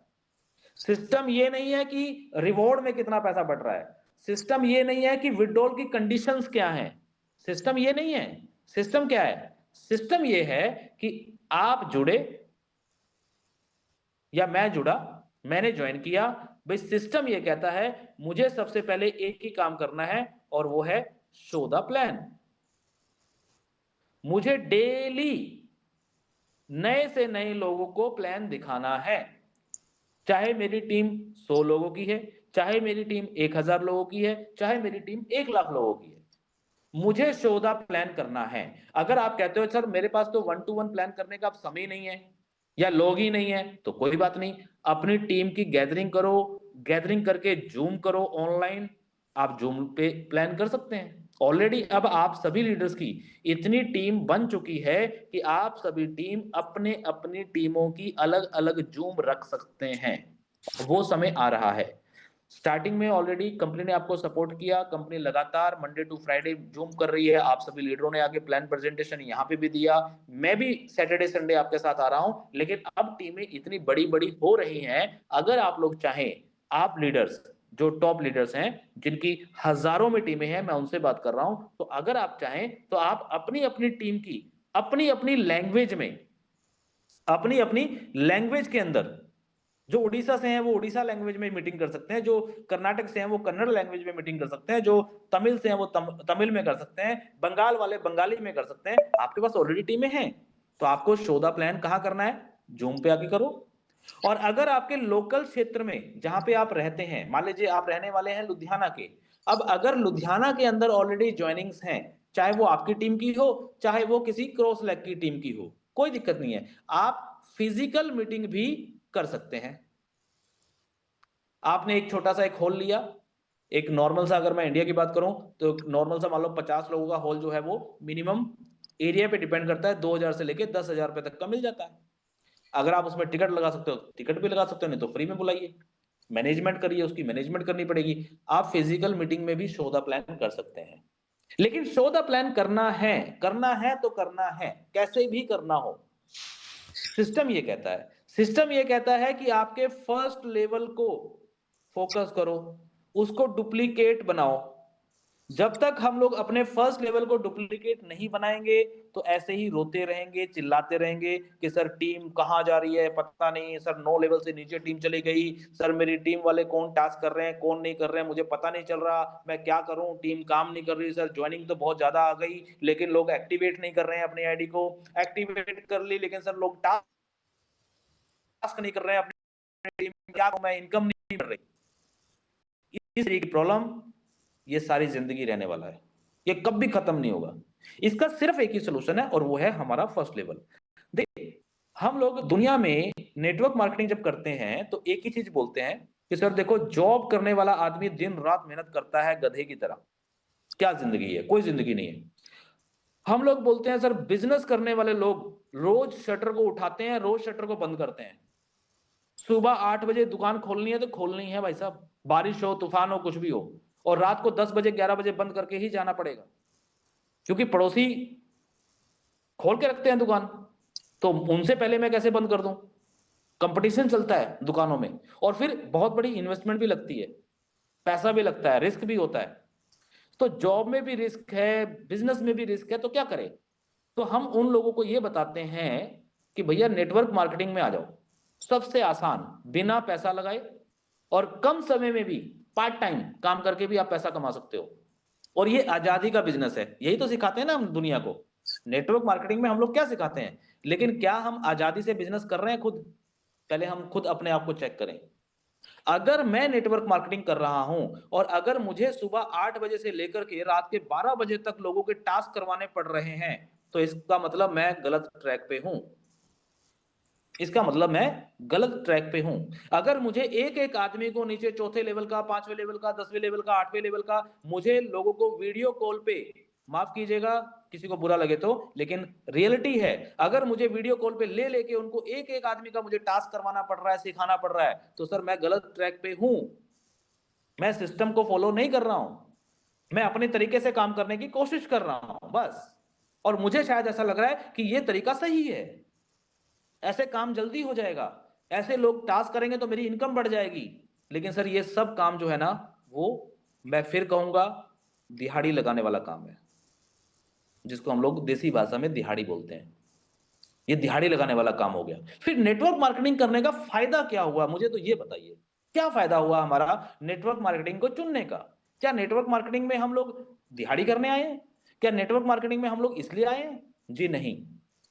सिस्टम ये नहीं है कि रिवॉर्ड में कितना पैसा बढ़ रहा है, सिस्टम ये नहीं है कि विड्रॉल की कंडीशंस क्या हैं, सिस्टम ये नहीं है। सिस्टम क्या है? सिस्टम ये है कि आप जुड़े या मैं जुड़ा, मैंने ज्वाइन किया, भाई सिस्टम ये कहता है मुझे सबसे पहले एक ही काम करना है, और वो है शो द प्लान। मुझे डेली नए से नए लोगों को प्लान दिखाना है। चाहे मेरी टीम 100 लोगों की है, चाहे मेरी टीम 1000 लोगों की है, चाहे मेरी टीम 1 लाख लोगों की है, मुझे शो द प्लान करना है। अगर आप कहते हो सर मेरे पास तो 1-to-1 प्लान करने का अब समय नहीं है या लोग ही नहीं है, तो कोई बात नहीं, अपनी टीम की गैदरिंग करो, गैदरिंग करके जूम करो ऑनलाइन, आप जूम पे प्लान कर सकते हैं। ऑलरेडी अब आप सभी लीडर्स की इतनी टीम बन चुकी है कि आप सभी टीम अपने अपनी टीमों की अलग अलग जूम रख सकते हैं। वो समय आ रहा है। स्टार्टिंग में ऑलरेडी कंपनी ने आपको सपोर्ट किया, कंपनी लगातार मंडे टू फ्राइडे जूम कर रही है, आप सभी लीडरों ने आगे प्लान प्रेजेंटेशन यहाँ पे भी दिया, मैं भी सैटरडे संडे आपके साथ आ रहा हूं। लेकिन अब टीमें इतनी बड़ी बड़ी हो रही हैं, अगर आप लोग चाहें, आप लीडर्स जो टॉप लीडर्स हैं जिनकी हजारों में टीमें हैं, मैं उनसे बात कर रहा हूं, तो अगर आप चाहें तो आप अपनी अपनी टीम की अपनी अपनी लैंग्वेज में, अपनी अपनी लैंग्वेज के अंदर, जो उड़ीसा से हैं वो उड़ीसा लैंग्वेज में मीटिंग कर सकते हैं, जो कर्नाटक से हैं वो कन्नड़ लैंग्वेज में मीटिंग कर सकते हैं, जो तमिल से हैं वो तमिल में कर सकते हैं, बंगाल वाले बंगाली में कर सकते हैं। आपके पास ऑलरेडी टीमें हैं, तो आपको शो द प्लान कहां करना है? जूम पे आके करो। और अगर आपके लोकल क्षेत्र में जहां पे आप रहते हैं, मान लीजिए आप रहने वाले हैं लुधियाना के, अब अगर लुधियाना के अंदर ऑलरेडी ज्वाइनिंग्स हैं, चाहे वो आपकी टीम की हो, चाहे वो किसी क्रॉस लेग की टीम की हो, कोई दिक्कत नहीं है, आप फिजिकल मीटिंग भी कर सकते हैं। आपने एक छोटा सा एक हॉल लिया, एक नॉर्मल सा, अगर मैं इंडिया की बात करूं तो नॉर्मल सा मान लो 50 लोगों का हॉल जो है वो मिनिमम एरिया पे डिपेंड करता है, 2000 से लेके 10,000 रुपए तक का मिल जाता है। अगर आप उसमें टिकट लगा सकते हो टिकट भी लगा सकते हो, नहीं तो फ्री में बुलाइए, मैनेजमेंट करिए, उसकी मैनेजमेंट करनी पड़ेगी। आप फिजिकल मीटिंग में भी शो द प्लान कर सकते हैं। लेकिन शो द प्लान करना है तो करना है, कैसे भी करना हो। सिस्टम ये कहता है, सिस्टम ये कहता है कि आपके फर्स्ट लेवल को फोकस करो, उसको डुप्लीकेट बनाओ, जब तक हम लोग अपने फर्स्ट लेवल को डुप्लीकेट नहीं बनाएंगे, तो ऐसे ही रोते रहेंगे, चिल्लाते रहेंगे कि सर टीम कहाँ जा रही है, पता नहीं सर, 9 लेवल से नीचे टीम चली गई, सर मेरी टीम वाले कौन टास्क कर रहे हैं, कौन नहीं कर रहे हैं, मुझे पता नहीं चल रहा, मैं क्या करूं, टीम काम नहीं कर रही, सर ज्वाइनिंग तो बहुत ज्यादा आ गई, लेकिन लोग एक्टिवेट नहीं कर रहे हैं अपनी आईडी को, एक्टिवेट कर ली लेकिन सर लोग टास्क नहीं कर रहे हैं अपनी टीम, क्या करूं मैं, इनकम नहीं कर रही। इस तरीके की प्रॉब्लम ये सारी जिंदगी रहने वाला है, ये कभी खत्म नहीं होगा। इसका सिर्फ एक ही सोल्यूशन है और वो है हमारा फर्स्ट लेवल। देखिए, हम लोग दुनिया में नेटवर्क मार्केटिंग जब करते हैं तो एक ही चीज बोलते हैं कि सर देखो, जॉब करने वाला आदमी दिन रात मेहनत करता है गधे की तरह, क्या जिंदगी है, कोई जिंदगी नहीं है। हम लोग बोलते हैं सर, बिजनेस करने वाले लोग रोज शटर को उठाते हैं, रोज शटर को बंद करते हैं। सुबह 8 बजे दुकान खोलनी है तो खोलनी है भाई साहब, बारिश हो, तूफान हो, कुछ भी हो, और रात को 10 बजे 11 बजे बंद करके ही जाना पड़ेगा, क्योंकि पड़ोसी खोल के रखते हैं दुकान, तो उनसे पहले मैं कैसे बंद कर दूं। कंपटीशन चलता है दुकानों में, और फिर बहुत बड़ी इन्वेस्टमेंट भी लगती है, पैसा भी लगता है, रिस्क भी होता है। तो जॉब में भी रिस्क है, बिजनेस में भी रिस्क है, तो क्या करें। तो हम उन लोगों को ये बताते हैं कि भैया नेटवर्क मार्केटिंग में आ जाओ, सबसे आसान, बिना पैसा लगाए और कम समय में भी पार्ट टाइम काम करके भी आप पैसा कमा सकते हो। और ये आजादी का बिजनेस है, यही तो सिखाते हैं ना हम दुनिया को। नेटवर्क मार्केटिंग में हम लोग क्या सिखाते हैं, लेकिन क्या हम आजादी से बिजनेस कर रहे हैं खुद? पहले हम खुद अपने आप को चेक करें। अगर मैं नेटवर्क मार्केटिंग कर रहा हूं और अगर मुझे सुबह 8 बजे से लेकर के रात के 12 बजे तक लोगों के टास्क करवाने पड़ रहे हैं, तो इसका मतलब मैं गलत ट्रैक पे हूं। इसका मतलब मैं गलत ट्रैक पे हूं। अगर मुझे एक एक आदमी को नीचे चौथे लेवल का, 5वें लेवल का, 10वें लेवल का, 8वें लेवल का, मुझे लोगों को वीडियो कॉल पे, माफ कीजिएगा किसी को बुरा लगे तो, लेकिन रियलिटी है, अगर मुझे वीडियो कॉल पे ले लेके उनको एक एक आदमी का मुझे टास्क करवाना पड़ रहा है, सिखाना पड़ रहा है, तो सर मैं गलत ट्रैक पे हूं। मैं सिस्टम को फॉलो नहीं कर रहा हूं, मैं अपने तरीके से काम करने की कोशिश कर रहा हूं बस। और मुझे शायद ऐसा लग रहा है कि यह तरीका सही है, ऐसे काम जल्दी हो जाएगा, ऐसे लोग टास्क करेंगे तो मेरी इनकम बढ़ जाएगी। लेकिन सर ये सब काम जो है ना, वो मैं फिर कहूंगा दिहाड़ी लगाने वाला काम है, जिसको हम लोग देसी भाषा में दिहाड़ी बोलते हैं। ये दिहाड़ी लगाने वाला काम हो गया। फिर नेटवर्क मार्केटिंग करने का फायदा क्या हुआ, मुझे तो ये बताइए, क्या फायदा हुआ हमारा नेटवर्क मार्केटिंग को चुनने का? क्या नेटवर्क मार्केटिंग में हम लोग दिहाड़ी करने आए हैं? क्या नेटवर्क मार्केटिंग में हम लोग इसलिए आए हैं? जी नहीं।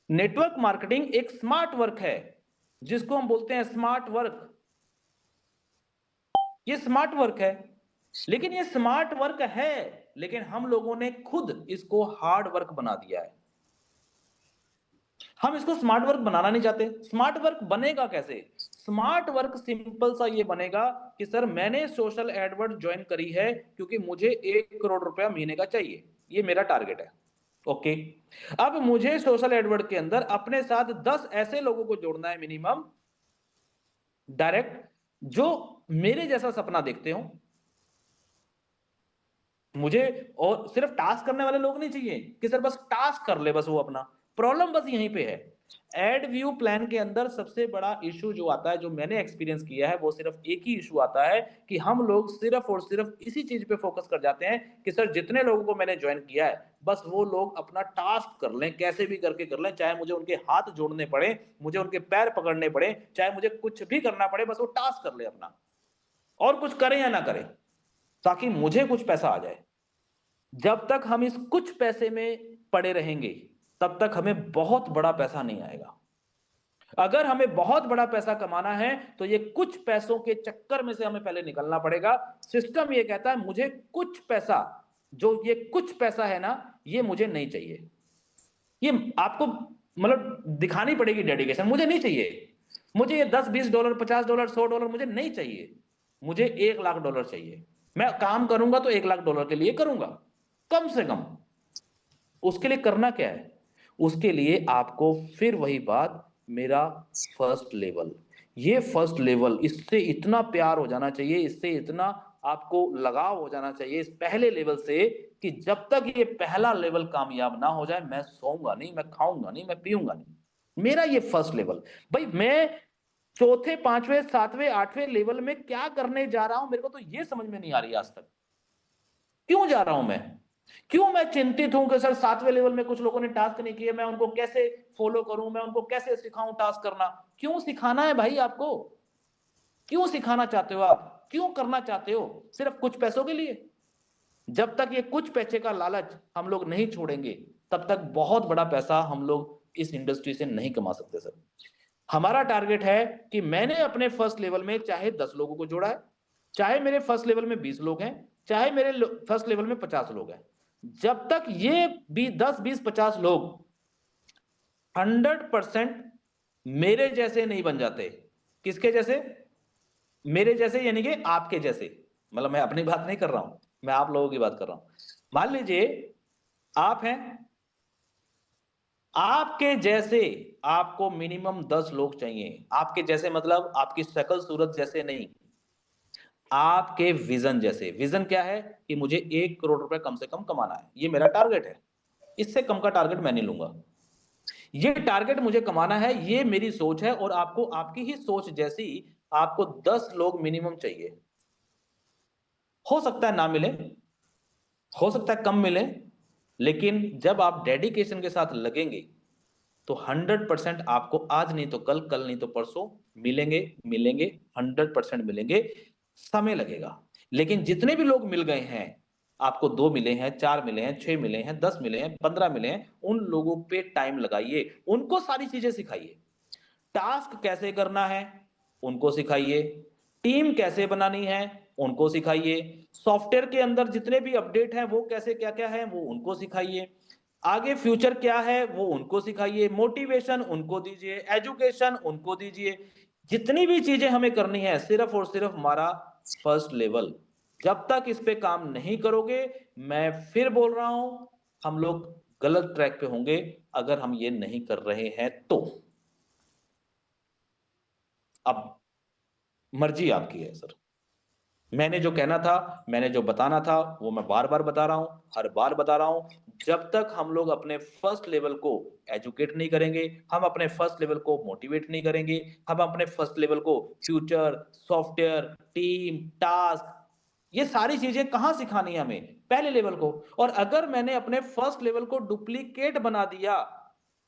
नेटवर्क मार्केटिंग एक स्मार्ट वर्क है, जिसको हम बोलते हैं स्मार्ट वर्क। ये स्मार्ट वर्क है, लेकिन ये स्मार्ट वर्क है, लेकिन हम लोगों ने खुद इसको हार्ड वर्क बना दिया है। हम इसको स्मार्ट वर्क बनाना नहीं चाहते। स्मार्ट वर्क बनेगा कैसे? स्मार्ट वर्क सिंपल सा ये बनेगा कि सर मैंने सोशल एडवर्ड ज्वाइन करी है क्योंकि मुझे 1 करोड़ रुपया महीने का चाहिए, ये मेरा टारगेट है। ओके, अब मुझे सोशल एडवर्ड के अंदर अपने साथ 10 ऐसे लोगों को जोड़ना है मिनिमम, डायरेक्ट, जो मेरे जैसा सपना देखते हो। मुझे और सिर्फ टास्क करने वाले लोग नहीं चाहिए कि सर बस टास्क कर ले बस वो अपना। प्रॉब्लम बस यहीं पे है। एड व्यू प्लान के अंदर सबसे बड़ा इशू जो आता है, जो मैंने एक्सपीरियंस किया है, वो सिर्फ एक ही इशू आता है कि हम लोग सिर्फ और सिर्फ इसी चीज पे फोकस कर जाते हैं कि सर जितने लोगों को मैंने ज्वाइन किया है, बस वो लोग अपना टास्क कर लें, कैसे भी करके कर लें, चाहे मुझे उनके हाथ जोड़ने पड़े, मुझे उनके पैर पकड़ने पड़े, चाहे मुझे कुछ भी करना पड़े, बस वो टास्क कर ले अपना, और कुछ करें या ना करें, ताकि मुझे कुछ पैसा आ जाए। जब तक हम इस कुछ पैसे में पड़े रहेंगे, तब तक हमें बहुत बड़ा पैसा नहीं आएगा। अगर हमें बहुत बड़ा पैसा कमाना है, तो ये कुछ पैसों के चक्कर में से हमें पहले निकलना पड़ेगा। सिस्टम ये कहता है मुझे कुछ पैसा, जो ये कुछ पैसा है ना, ये मुझे नहीं चाहिए। ये आपको मतलब दिखानी पड़ेगी डेडिकेशन, मुझे नहीं चाहिए। मुझे ये $10-20, $50, $100 मुझे नहीं चाहिए। मुझे $1,00,000 चाहिए। मैं काम करूंगा तो $1,00,000 के लिए करूंगा, कम से कम। उसके लिए करना क्या है? उसके लिए आपको फिर वही बात, मेरा फर्स्ट लेवल, ये फर्स्ट लेवल, इससे इतना प्यार हो जाना चाहिए, इससे इतना आपको लगाव हो जाना चाहिए इस पहले लेवल से, कि जब तक ये पहला लेवल कामयाब ना हो जाए, मैं सोऊंगा नहीं, मैं खाऊंगा नहीं, मैं पीऊंगा नहीं। मेरा ये फर्स्ट लेवल, भाई मैं चौथे, पांचवें, सातवें, आठवें लेवल में क्या करने जा रहा हूं, मेरे को तो ये समझ में नहीं आ रही आज तक। क्यों जा रहा हूं मैं? क्यों मैं चिंतित हूं कि सर 7वें लेवल में कुछ लोगों ने टास्क नहीं किए, मैं उनको कैसे फॉलो करूं, मैं उनको कैसे सिखाऊं टास्क करना? क्यों सिखाना है भाई आपको? क्यों सिखाना चाहते हो आप? क्यों करना चाहते हो? सिर्फ कुछ पैसों के लिए? जब तक ये कुछ पैसे का लालच हम लोग नहीं छोड़ेंगे, तब तक बहुत बड़ा पैसा हम लोग इस इंडस्ट्री से नहीं कमा सकते सर। हमारा टारगेट है कि मैंने अपने फर्स्ट लेवल में चाहे 10 लोगों को जोड़ा है, चाहे मेरे फर्स्ट लेवल में 20 लोग हैं, चाहे मेरे फर्स्ट लेवल में 50 लोग हैं। जब तक ये भी 10, 20, 50 लोग 100% मेरे जैसे नहीं बन जाते। किसके जैसे? मेरे जैसे यानी कि आपके जैसे। मतलब मैं अपनी बात नहीं कर रहा हूं, मैं आप लोगों की बात कर रहा हूं। मान लीजिए आप हैं, आपके जैसे आपको मिनिमम 10 लोग चाहिए। आपके जैसे मतलब आपकी शक्ल सूरत जैसे नहीं, आपके विजन जैसे। विजन क्या है? कि मुझे 1 करोड़ रुपए कम से कम कमाना है, ये मेरा टारगेट है। इससे कम का टारगेट मैं नहीं लूंगा। ये टारगेट मुझे कमाना है, ये मेरी सोच है। और आपको आपकी ही सोच जैसी आपको 10 लोग मिनिमम चाहिए। हो सकता है ना मिले, हो सकता है कम मिले, लेकिन जब आप डेडिकेशन के साथ लगेंगे तो 100% आपको आज नहीं तो कल, कल नहीं तो परसों मिलेंगे। मिलेंगे, 100% मिलेंगे। समय लगेगा, लेकिन जितने भी लोग मिल गए हैं, आपको 2 मिले हैं, 4 मिले हैं, 6 मिले हैं, 10 मिले हैं, 15 मिले हैं, उन लोगों पे टाइम लगाइए, उनको सारी चीजें सिखाइए। टास्क कैसे करना है उनको सिखाइए, टीम कैसे बनानी है उनको सिखाइए, सॉफ्टवेयर के अंदर जितने भी अपडेट हैं वो कैसे क्या क्या है वो उनको सिखाइए, आगे फ्यूचर क्या है वो उनको सिखाइए, मोटिवेशन उनको दीजिए, एजुकेशन उनको दीजिए। जितनी भी चीजें हमें करनी है, सिर्फ और सिर्फ हमारा फर्स्ट लेवल। जब तक इस पे काम नहीं करोगे, मैं फिर बोल रहा हूं, हम लोग गलत ट्रैक पे होंगे अगर हम ये नहीं कर रहे हैं तो। अब मर्जी आपकी है सर। मैंने जो कहना था, मैंने जो बताना था, वो मैं बार बार बता रहा हूं, हर बार बता रहा हूं। जब तक हम लोग अपने फर्स्ट लेवल को एजुकेट नहीं करेंगे, हम अपने फर्स्ट लेवल को मोटिवेट नहीं करेंगे, हम अपने फर्स्ट लेवल को फ्यूचर, सॉफ्टवेयर, टीम, टास्क, ये सारी चीजें कहां सिखानी है हमें? पहले लेवल को। और अगर मैंने अपने फर्स्ट लेवल को डुप्लीकेट बना दिया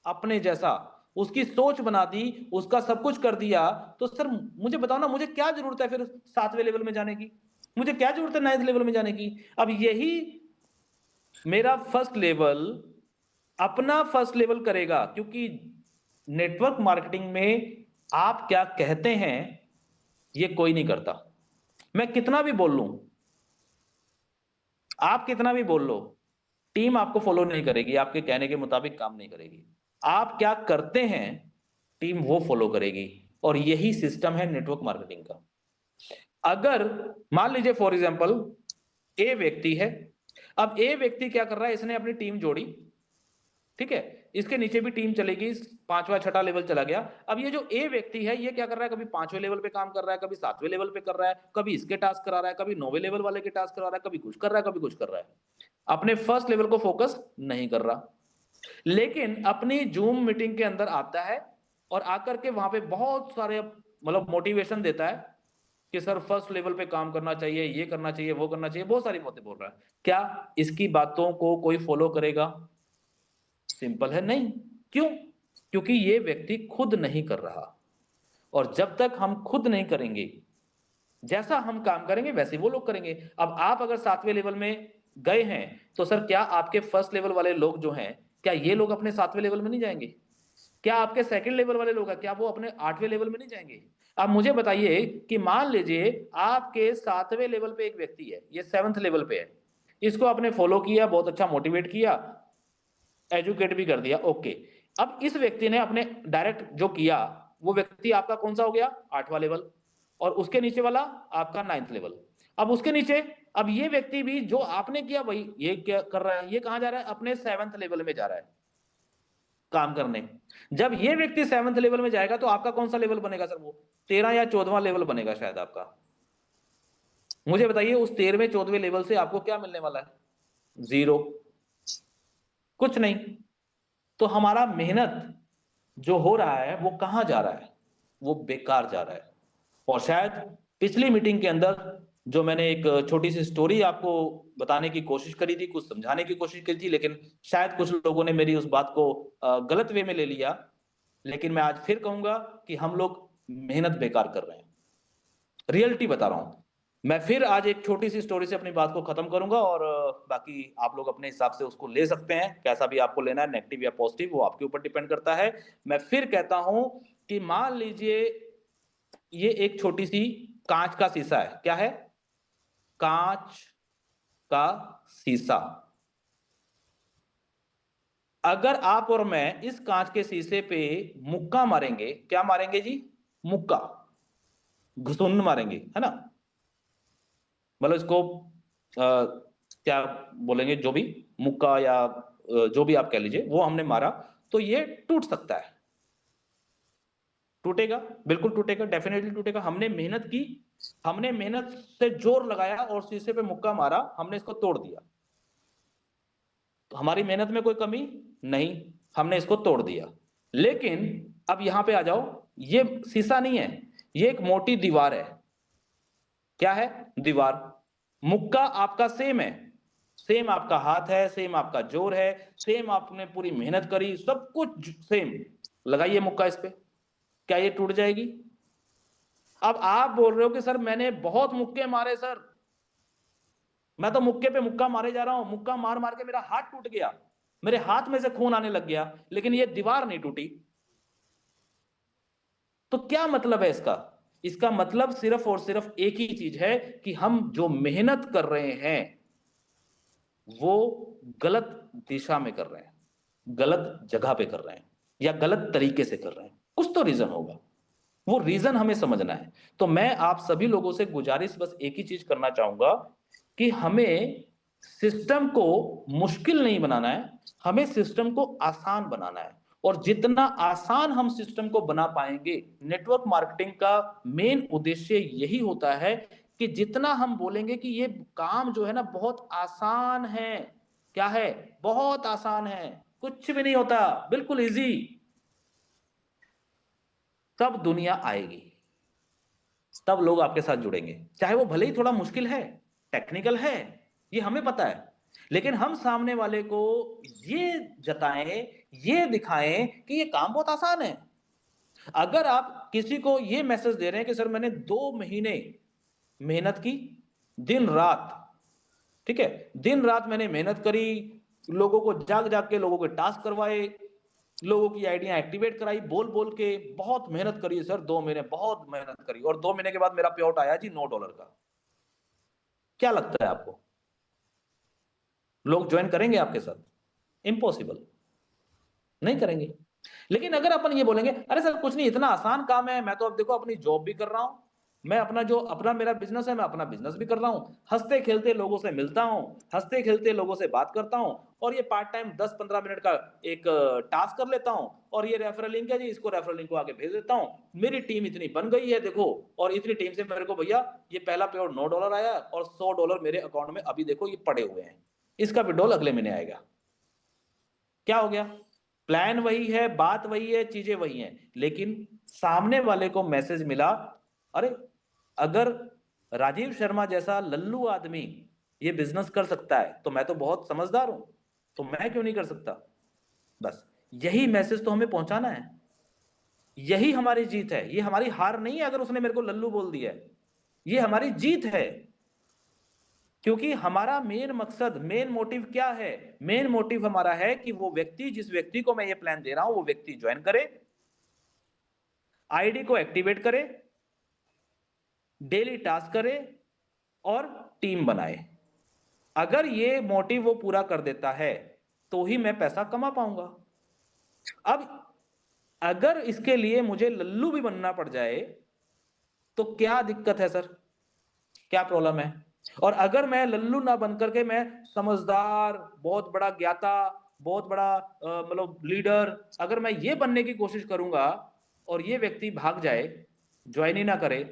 अपने जैसा, उसकी सोच बना दी, उसका सब कुछ कर दिया, तो सर मुझे बताओ ना, मुझे क्या जरूरत है फिर 7वें लेवल में जाने की? मुझे क्या जरूरत है 9th लेवल में जाने की? अब यही मेरा फर्स्ट लेवल अपना फर्स्ट लेवल करेगा, क्योंकि नेटवर्क मार्केटिंग में आप क्या कहते हैं ये कोई नहीं करता। मैं कितना भी बोल लूं, आप कितना भी बोल लो, टीम आपको फॉलो नहीं करेगी, आपके कहने के मुताबिक काम नहीं करेगी। आप क्या करते हैं, टीम वो फॉलो करेगी। और यही सिस्टम है नेटवर्क मार्केटिंग का। अगर मान लीजिए फॉर एग्जांपल ए व्यक्ति है, अब ए व्यक्ति क्या कर रहा है, इसने अपनी टीम जोड़ी, ठीक है, इसके नीचे भी टीम चलेगी, 5वां 6ठा लेवल चला गया। अब ये जो ए व्यक्ति है, ये क्या कर रहा है, कभी 5वें लेवल पे काम कर रहा है, कभी 7वें लेवल पे कर रहा है, कभी इसके टास्क करा रहा है, कभी 9वें लेवल वाले के टास्क करा रहा है, कभी कुछ कर रहा है, कभी कुछ कर रहा है। अपने फर्स्ट लेवल को फोकस नहीं कर रहा, लेकिन अपनी जूम मीटिंग के अंदर आता है और आकर के वहां पे बहुत सारे मतलब मोटिवेशन देता है कि सर फर्स्ट लेवल पे काम करना चाहिए, ये करना चाहिए, वो करना चाहिए, बहुत सारी बातें बोल रहा है। क्या इसकी बातों को कोई फॉलो करेगा? सिंपल है, नहीं। क्यों? क्योंकि ये व्यक्ति खुद नहीं कर रहा। और जब तक हम खुद नहीं करेंगे, जैसा हम काम करेंगे वैसे वो लोग करेंगे। अब आप अगर 7वें लेवल में गए हैं, तो सर क्या आपके फर्स्ट लेवल वाले लोग जो हैं, क्या ये लोग अपने 7वें लेवल में नहीं जाएंगे? क्या आपके सेकंड लेवल वाले लोग हैं, क्या वो अपने 8वें लेवल में नहीं जाएंगे? अब मुझे बताइए कि मान लीजिए आपके 7वें लेवल पे एक व्यक्ति है, ये 7th लेवल पे है, इसको आपने फॉलो किया, बहुत अच्छा मोटिवेट किया, एजुकेट भी कर दिया, ओके। अब इस व्यक्ति ने अपने डायरेक्ट जो किया, वो व्यक्ति आपका कौन सा हो गया? 8वां लेवल। और उसके नीचे वाला आपका 9th लेवल। अब उसके नीचे, अब ये व्यक्ति भी जो आपने किया वही ये क्या कर रहा है, ये कहां जा रहा है? अपने 7th लेवल में जा रहा है काम करने। जब ये व्यक्ति 7th लेवल में जाएगा तो आपका कौन सा लेवल बनेगा सर? वो 13 या 14वां लेवल बनेगा शायद आपका। मुझे बताइए उस 13वें 14वें लेवल से आपको क्या मिलने वाला है? जीरो, कुछ नहीं। तो हमारा मेहनत जो हो रहा है वो कहां जा रहा है? वो बेकार जा रहा है। और शायद पिछली मीटिंग के अंदर जो मैंने एक छोटी सी स्टोरी आपको बताने की कोशिश करी थी, कुछ समझाने की कोशिश करी थी, लेकिन शायद कुछ लोगों ने मेरी उस बात को गलत वे में ले लिया। लेकिन मैं आज फिर कहूंगा कि हम लोग मेहनत बेकार कर रहे हैं। रियलिटी बता रहा हूं। मैं फिर आज एक छोटी सी स्टोरी से अपनी बात को खत्म करूंगा, और बाकी आप लोग अपने हिसाब से उसको ले सकते हैं, कैसा भी आपको लेना है, नेगेटिव या पॉजिटिव, वो आपके ऊपर डिपेंड करता है। मैं फिर कहता हूं कि मान लीजिए ये एक छोटी सी कांच का शीशा है। क्या है? कांच का शीशा। अगर आप और मैं इस कांच के शीशे पे मुक्का मारेंगे, क्या मारेंगे जी? मुक्का, घुसून मारेंगे, है ना? मतलब इसको क्या बोलेंगे, जो भी मुक्का या जो भी आप कह लीजिए, वो हमने मारा तो ये टूट सकता है। टूटेगा, बिल्कुल टूटेगा, डेफिनेटली टूटेगा। हमने मेहनत की, हमने मेहनत से जोर लगाया और शीशे पे मुक्का मारा, हमने इसको तोड़ दिया। तो हमारी मेहनत में कोई कमी नहीं, हमने इसको तोड़ दिया। लेकिन अब यहां पे आ जाओ, ये शीशा नहीं है, ये एक मोटी दीवार है। क्या है? दीवार। मुक्का आपका सेम है, सेम आपका हाथ है, सेम आपका जोर है, सेम आपने पूरी मेहनत करी, सब कुछ सेम। लगाइए मुक्का इस पे, क्या ये टूट जाएगी? अब आप बोल रहे हो कि सर मैंने बहुत मुक्के मारे सर, मैं तो मुक्के पे मुक्का मारे जा रहा हूं, मुक्का मार मार के मेरा हाथ टूट गया, मेरे हाथ में से खून आने लग गया, लेकिन ये दीवार नहीं टूटी। तो क्या मतलब है इसका? इसका मतलब सिर्फ और सिर्फ एक ही चीज है कि हम जो मेहनत कर रहे हैं वो गलत दिशा में कर रहे हैं, गलत जगह पे कर रहे हैं, या गलत तरीके से कर रहे हैं। कुछ तो रीजन होगा, वो रीजन हमें समझना है। तो मैं आप सभी लोगों से गुजारिश बस एक ही चीज करना चाहूंगा कि हमें सिस्टम को मुश्किल नहीं बनाना है, हमें सिस्टम को आसान बनाना है। और जितना आसान हम सिस्टम को बना पाएंगे, नेटवर्क मार्केटिंग का मेन उद्देश्य यही होता है कि जितना हम बोलेंगे कि ये काम जो है ना बहुत आसान है, क्या है? बहुत आसान है, कुछ भी नहीं होता, बिल्कुल इजी, तब दुनिया आएगी, तब लोग आपके साथ जुड़ेंगे। चाहे वो भले ही थोड़ा मुश्किल है, टेक्निकल है, ये हमें पता है, लेकिन हम सामने वाले को ये जताएं, ये दिखाएं कि ये काम बहुत आसान है। अगर आप किसी को ये मैसेज दे रहे हैं कि सर मैंने 2 महीने मेहनत की, दिन रात, ठीक है, दिन रात मैंने मेहनत करी, लोगों को जाग जाग के लोगों के टास्क करवाए, लोगों की आइडिया एक्टिवेट कराई, बोल बोल के बहुत मेहनत करी सर, 2 महीने बहुत मेहनत करी, और 2 महीने के बाद मेरा पे आउट आया जी $9 का। क्या लगता है आपको, लोग ज्वाइन करेंगे आपके साथ? इम्पॉसिबल, नहीं करेंगे। लेकिन अगर अपन ये बोलेंगे अरे सर कुछ नहीं, इतना आसान काम है, मैं तो अब देखो अपनी जॉब भी कर रहा हूं, मैं अपना जो अपना मेरा बिजनेस है, मैं अपना बिजनेस भी कर रहा हूं, हंसते खेलते लोगों से मिलता हूं, हंसते खेलते लोगों से बात करता हूं, और ये पार्ट टाइम 10-15 मिनट का एक टास्क कर लेता हूं, और ये रेफरल लिंक है जी, इसको रेफरल लिंक को आगे भेज देता हूं, मेरी टीम इतनी बन गई है देखो, और इतनी टीम से मेरे को भैया ये पहला पे आउट $9 आया, और $100 मेरे अकाउंट में अभी देखो ये पड़े हुए हैं, इसका विड्रॉल अगले महीने आएगा। क्या हो गया? प्लान वही है, बात वही है, चीजें वही हैं, लेकिन सामने वाले को मैसेज मिला, अरे अगर राजीव शर्मा जैसा लल्लू आदमी ये बिजनेस कर सकता है तो मैं तो बहुत समझदार हूं, तो मैं क्यों नहीं कर सकता? बस यही मैसेज तो हमें पहुंचाना है, यही हमारी जीत है, ये हमारी हार नहीं है अगर उसने मेरे को लल्लू बोल दिया है, ये हमारी जीत है। क्योंकि हमारा मेन मकसद, मेन मोटिव क्या है? मेन मोटिव हमारा है कि वो व्यक्ति, जिस व्यक्ति को मैं ये प्लान दे रहा हूं, वो व्यक्ति ज्वाइन करे, आईडी को एक्टिवेट करे, डेली टास्क करे, और टीम बनाए। अगर ये मोटिव वो पूरा कर देता है तो ही मैं पैसा कमा पाऊंगा। अब अगर इसके लिए मुझे लल्लू भी बनना पड़ जाए तो क्या दिक्कत है सर, क्या प्रॉब्लम है? और अगर मैं लल्लू ना बन करके मैं समझदार, बहुत बड़ा ज्ञाता, बहुत बड़ा मतलब लीडर, अगर मैं ये बनने की कोशिश करूंगा और ये व्यक्ति भाग जाए, ज्वाइन ही ना करे,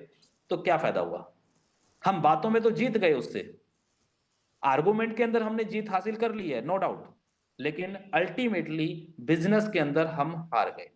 तो क्या फायदा हुआ? हम बातों में तो जीत गए उससे, आर्गुमेंट के अंदर हमने जीत हासिल कर ली है, नो डाउट, लेकिन अल्टीमेटली बिजनेस के अंदर हम हार गए।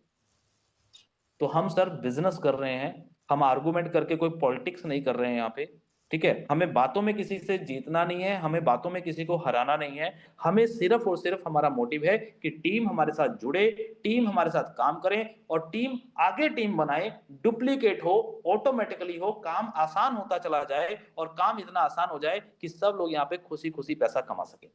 तो हम सर बिजनेस कर रहे हैं, हम आर्गुमेंट करके कोई पॉलिटिक्स नहीं कर रहे हैं यहाँ पे, ठीक है, हमें बातों में किसी से जीतना नहीं है, हमें बातों में किसी को हराना नहीं है। हमें सिर्फ और सिर्फ हमारा मोटिव है कि टीम हमारे साथ जुड़े, टीम हमारे साथ काम करे और टीम आगे टीम बनाए, डुप्लीकेट हो, ऑटोमेटिकली हो, काम आसान होता चला जाए और काम इतना आसान हो जाए कि सब लोग यहाँ पे खुशी खुशी पैसा कमा सके।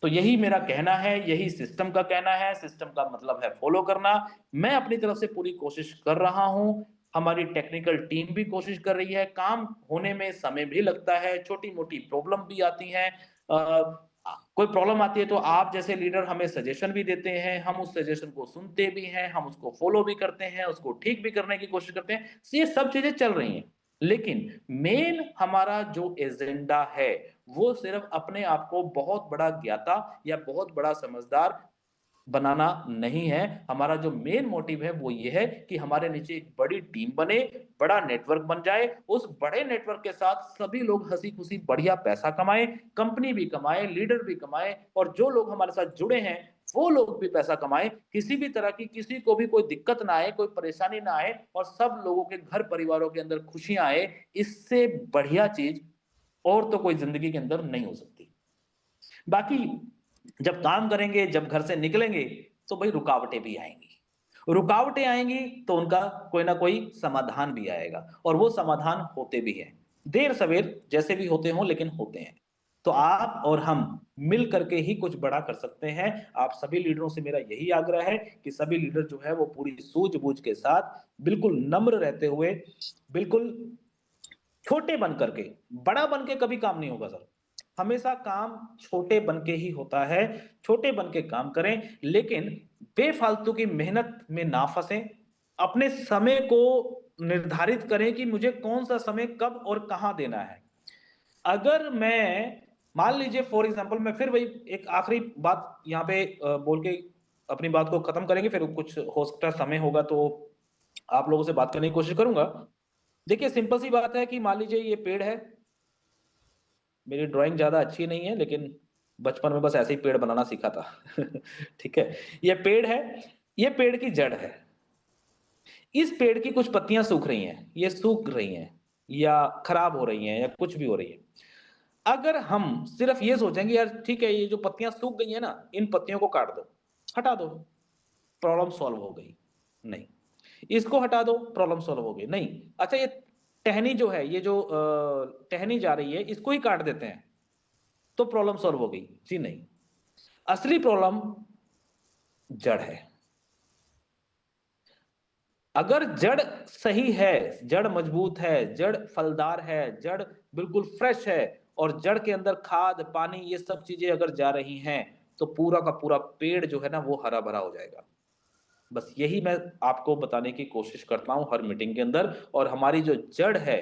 तो यही मेरा कहना है, यही सिस्टम का कहना है। सिस्टम का मतलब है फॉलो करना। मैं अपनी तरफ से पूरी कोशिश कर रहा हूं, हमारी टेक्निकल टीम भी कोशिश कर रही है। काम होने में समय भी लगता है, छोटी मोटी प्रॉब्लम भी आती हैं। कोई प्रॉब्लम आती है तो आप जैसे लीडर हमें सजेशन भी देते हैं, हम उस सजेशन को सुनते भी हैं, हम उसको फॉलो भी करते हैं, उसको ठीक भी करने की कोशिश करते हैं। ये सब चीजें चल रही हैं, लेकिन मेन हमारा जो एजेंडा है वो सिर्फ अपने आप को बहुत बड़ा ज्ञाता या बहुत बड़ा समझदार बनाना नहीं है। हमारा जो मेन मोटिव है वो ये है कि हमारे नीचे एक बड़ी टीम बने, बड़ा नेटवर्क बन जाए, उस बड़े नेटवर्क के साथ सभी लोग हंसी खुशी बढ़िया पैसा कमाए, कंपनी भी कमाए, लीडर भी कमाए और जो लोग हमारे साथ जुड़े हैं वो लोग भी पैसा कमाए। किसी भी तरह की किसी को भी कोई दिक्कत ना आए, कोई परेशानी ना आए और सब लोगों के घर परिवारों के अंदर खुशियां आए। इससे बढ़िया चीज और तो कोई जिंदगी के अंदर नहीं हो सकती। बाकी जब काम करेंगे, जब घर से निकलेंगे, तो भाई रुकावटें भी आएंगी। रुकावटें आएंगी तो उनका कोई ना कोई समाधान भी आएगा और वो समाधान होते भी हैं, देर सवेर जैसे भी होते हों लेकिन होते हैं। तो आप और हम मिल करके ही कुछ बड़ा कर सकते हैं। आप सभी लीडरों से मेरा यही आग्रह है कि सभी लीडर जो है वो पूरी सूझबूझ के साथ, बिल्कुल नम्र रहते हुए, बिल्कुल छोटे बन करके, बड़ा बन के कभी काम नहीं होगा सर। हमेशा काम छोटे बन के ही होता है। छोटे बन के काम करें, लेकिन बेफालतू की मेहनत में ना फंसें। अपने समय को निर्धारित करें कि मुझे कौन सा समय कब और कहां देना है। अगर मैं मान लीजिए फॉर एग्जांपल, मैं फिर वही एक आखिरी बात यहाँ पे बोल के अपनी बात को खत्म करेंगे, फिर कुछ हो सकता है समय होगा तो आप लोगों से बात करने की कोशिश करूंगा। देखिए सिंपल सी बात है कि मान लीजिए ये पेड़ है। मेरी ड्राइंग ज्यादा अच्छी नहीं है लेकिन बचपन में बस ऐसे ही पेड़ बनाना सीखा था। ठीक है, ये पेड़ है, ये पेड़ की जड़ है। इस पेड़ की कुछ पत्तियां सूख रही हैं, ये सूख रही हैं या खराब हो रही हैं या कुछ भी हो रही है। अगर हम सिर्फ ये सोचेंगे यार ठीक है ये जो पत्तियां सूख गई है ना, इन पत्तियों को काट दो, हटा दो, प्रॉब्लम सॉल्व हो गई। नहीं, इसको हटा दो, प्रॉब्लम सॉल्व हो गई। नहीं, अच्छा ये टहनी जो है, ये जो टहनी जा रही है, इसको ही काट देते हैं तो प्रॉब्लम सॉल्व हो गई। जी नहीं, असली प्रॉब्लम जड़ है। अगर जड़ सही है, जड़ मजबूत है, जड़ फलदार है, जड़ बिल्कुल फ्रेश है और जड़ के अंदर खाद पानी ये सब चीजें अगर जा रही हैं तो पूरा का पूरा पेड़ जो है ना वो हरा भरा हो जाएगा। बस यही मैं आपको बताने की कोशिश करता हूं हर मीटिंग के अंदर। और हमारी जो जड़ है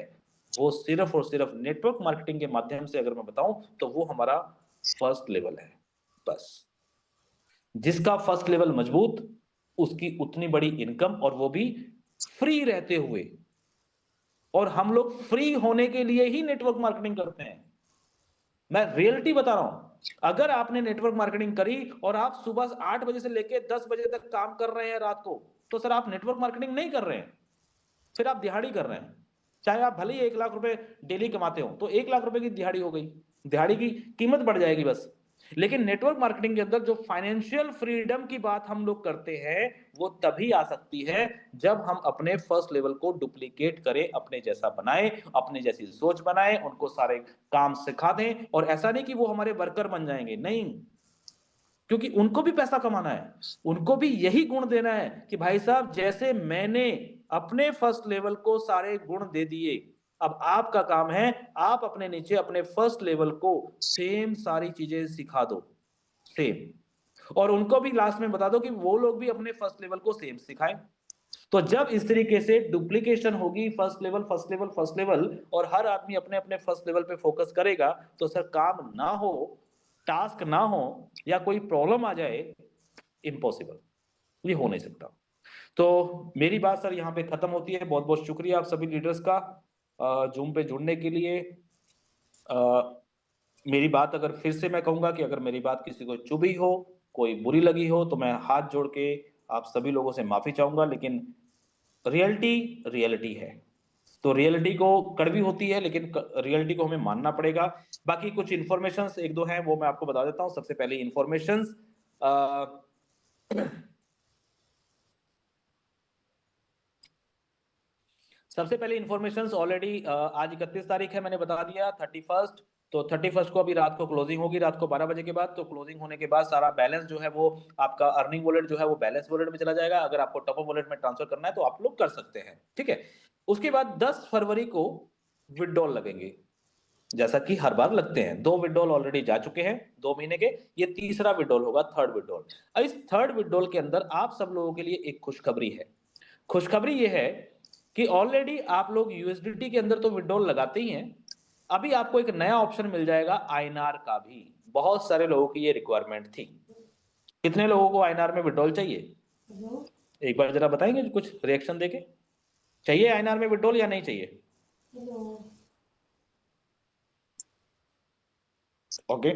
वो सिर्फ और सिर्फ नेटवर्क मार्केटिंग के माध्यम से अगर मैं बताऊं तो वो हमारा फर्स्ट लेवल है। बस जिसका फर्स्ट लेवल मजबूत, उसकी उतनी बड़ी इनकम और वो भी फ्री रहते हुए। और हम लोग फ्री होने के लिए ही नेटवर्क मार्केटिंग करते हैं। मैं रियलिटी बता रहा हूं। अगर आपने नेटवर्क मार्केटिंग करी और आप सुबह 8 बजे से लेकर 10 बजे तक काम कर रहे हैं रात को, तो सर आप नेटवर्क मार्केटिंग नहीं कर रहे हैं, फिर आप दिहाड़ी कर रहे हैं। चाहे आप भले ही 1 लाख रुपए डेली कमाते हो तो 1 लाख रुपए की दिहाड़ी हो गई, दिहाड़ी की कीमत बढ़ जाएगी बस। लेकिन नेटवर्क मार्केटिंग के अंदर जो फाइनेंशियल फ्रीडम की बात हम लोग करते हैं वो तभी आ सकती है जब हम अपने फर्स्ट लेवल को डुप्लीकेट करें, अपने जैसा बनाए, अपने जैसी सोच बनाए, उनको सारे काम सिखा दें। और ऐसा नहीं कि वो हमारे वर्कर बन जाएंगे, नहीं, क्योंकि उनको भी पैसा कमाना है। उनको भी यही गुण देना है कि भाई साहब जैसे मैंने अपने फर्स्ट लेवल को सारे गुण दे दिए, अब आपका काम है आप अपने नीचे अपने फर्स्ट लेवल को सेम सारी चीजें सिखा दो, सेम। और उनको भी लास्ट में बता दो कि वो लोग भी अपने फर्स्ट लेवल को सेम सिखाएं। तो जब इस तरीके से डुप्लीकेशन होगी, first level first level first level, और हर आदमी अपने अपने फर्स्ट लेवल पे फोकस करेगा, तो सर काम ना हो, टास्क ना हो या कोई प्रॉब्लम आ जाए, इम्पॉसिबल, ये हो नहीं सकता। तो मेरी बात सर यहाँ पे खत्म होती है। बहुत बहुत शुक्रिया आप सभी लीडर्स का जूम पे जुड़ने के लिए। मेरी बात अगर फिर से मैं कहूंगा कि अगर मेरी बात किसी को चुभी हो, कोई बुरी लगी हो, तो मैं हाथ जोड़ के आप सभी लोगों से माफी चाहूंगा, लेकिन रियलिटी रियलिटी है। तो रियलिटी को कड़वी होती है, लेकिन रियलिटी को हमें मानना पड़ेगा। बाकी कुछ इन्फॉर्मेशंस एक दो हैं, वो मैं आपको बता देता हूं। सबसे पहले इन्फॉर्मेशंस, सबसे पहले इन्फॉर्मेशंस ऑलरेडी आज 31 तारीख है, मैंने बता दिया 31st। तो 31st को अभी रात को क्लोजिंग होगी, रात को 12 बजे के बाद। तो क्लोजिंग होने के बाद सारा बैलेंस जो है वो आपका अर्निंग वॉलेट जो है वो बैलेंस वॉलेट में चला जाएगा। अगर आपको टॉप अप वॉलेट में ट्रांसफर करना है तो आप लोग कर सकते हैं, ठीक है। उसके बाद 10 फरवरी को विड्रॉल लगेंगे, जैसा कि हर बार लगते हैं। 2 विड्रॉल ऑलरेडी जा चुके हैं 2 महीने के, ये तीसरा विड्रॉल होगा, थर्ड विड्रॉल। अब इस थर्ड विड्रॉल के अंदर आप सब लोगों के लिए एक खुशखबरी है। खुशखबरी ये है कि ऑलरेडी आप लोग यूएसडीटी के अंदर तो विड्रॉल लगाते ही हैं, अभी आपको एक नया ऑप्शन मिल जाएगा आईएनआर का भी। बहुत सारे लोगों की ये रिक्वायरमेंट थी। कितने लोगों को आईएनआर में विड्रॉल चाहिए, एक बार जरा बताएंगे कुछ रिएक्शन देके। चाहिए आईएनआर में विड्रॉल या नहीं चाहिए? ओके।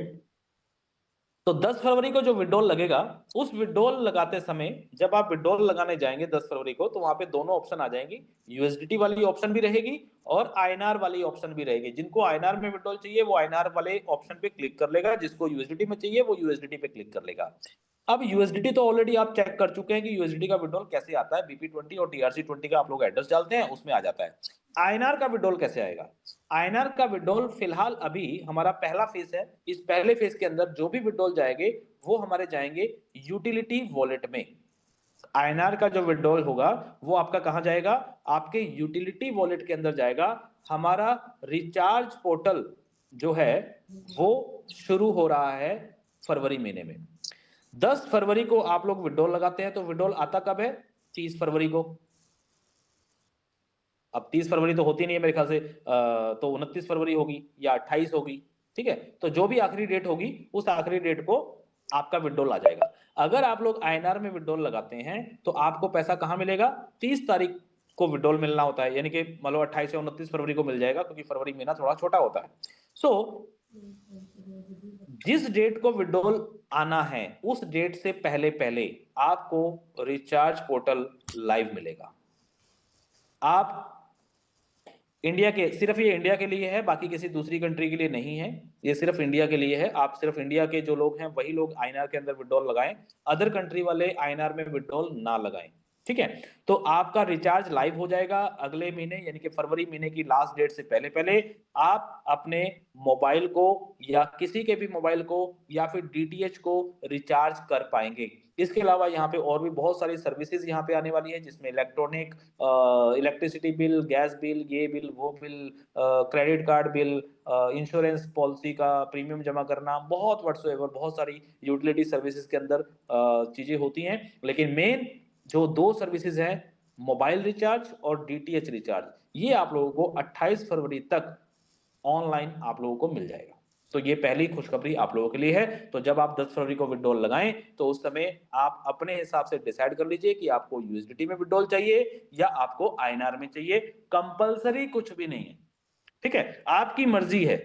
तो 10 फरवरी को जो विड्रॉल लगेगा, उस विड्रॉल लगाते समय जब आप विड्रॉल लगाने जाएंगे 10 फरवरी को, तो वहां पे दोनों ऑप्शन आ जाएंगी। यूएसडीटी वाली ऑप्शन भी रहेगी और आईएनआर वाली ऑप्शन भी रहेगी। जिनको आईएनआर में विड्रॉल चाहिए वो आईएनआर वाले ऑप्शन पे क्लिक कर लेगा, जिसको यूएसडीटी में चाहिए वो यूएसडीटी पे क्लिक कर लेगा। अब यूएसडीटी तो ऑलरेडी आप चेक कर चुके हैं कि यूएसडीटी का विड्रॉल कैसे आता है। बीपी20 और टीआरसी20 का आप लोग एड्रेस डालते हैं, उसमें आ जाता है। आईएनआर का विड्रॉल कैसे आएगा? आईएनआर का विड्रॉल फिलहाल अभी हमारा पहला फेज है। इस पहले फेज के अंदर जो भी विड्रॉल जाएंगे वो हमारे जाएंगे यूटिलिटी वॉलेट में। आईएनआर का जो विड्रॉल होगा वो आपका कहां जाएगा? आपके यूटिलिटी वॉलेट के अंदर जाएगा। हमारा रिचार्ज पोर्टल जो है वो शुरू हो रहा है फरवरी महीने में। 10 फरवरी को आप लोग विड्रॉल लगाते हैं, तो विड्रॉल आता कब है? 30 फरवरी को। अब 30 फरवरी तो होती नहीं है मेरे ख्याल से, तो 29 फरवरी होगी या 28 होगी, ठीक है। तो जो भी आखिरी डेट होगी उस आखिरी डेट को आपका विड्रॉल आ जाएगा। अगर आप लोग आईएनआर में विड्रॉल लगाते हैं तो आपको पैसा कहां मिलेगा? 30 तारीख को विड्रॉल मिलना होता है, यानी कि मतलब 28 या 29 फरवरी को मिल जाएगा, क्योंकि फरवरी महीना थोड़ा छोटा होता है। सो जिस डेट को विड्रॉल आना है उस डेट से पहले पहले आपको रिचार्ज पोर्टल लाइव मिलेगा। आप इंडिया के, सिर्फ ये इंडिया के लिए है, बाकी किसी दूसरी कंट्री के लिए नहीं है। ये सिर्फ इंडिया के लिए है। आप सिर्फ इंडिया के जो लोग हैं वही लोग आईएनआर के अंदर विड्रॉल लगाएं, अदर कंट्री वाले आईएनआर में विड्रॉल ना लगाएं, ठीक है। तो आपका रिचार्ज लाइव हो जाएगा अगले महीने, यानी कि फरवरी महीने की लास्ट डेट से पहले पहले। आप अपने मोबाइल को या किसी के भी मोबाइल को या फिर डीटीएच को रिचार्ज कर पाएंगे। इसके अलावा यहाँ पे और भी बहुत सारी सर्विसेज यहाँ पे आने वाली है, जिसमें electronic, electricity bill, gas bill, ये बिल, वो bill, credit card bill, insurance policy का प्रीमियम जमा करना, बहुत व्हाट्सएवर बहुत सारी यूटिलिटी सर्विसेज के अंदर चीजें होती हैं। लेकिन मेन जो 2 सर्विसेज हैं, मोबाइल रिचार्ज और डीटीएच रिचार्ज, ये आप लोगों को 28 फरवरी तक ऑनलाइन आप लोगों को मिल जाएगा। तो ये पहली खुशखबरी आप लोगों के लिए है। तो जब आप 10 फरवरी को विड्रॉल लगाएं तो उस समय आप अपने हिसाब से डिसाइड कर लीजिए कि आपको यूएसडीटी में विड्रॉल चाहिए या आपको आईएनआर में चाहिए। कंपलसरी कुछ भी नहीं है, ठीक है, आपकी मर्जी है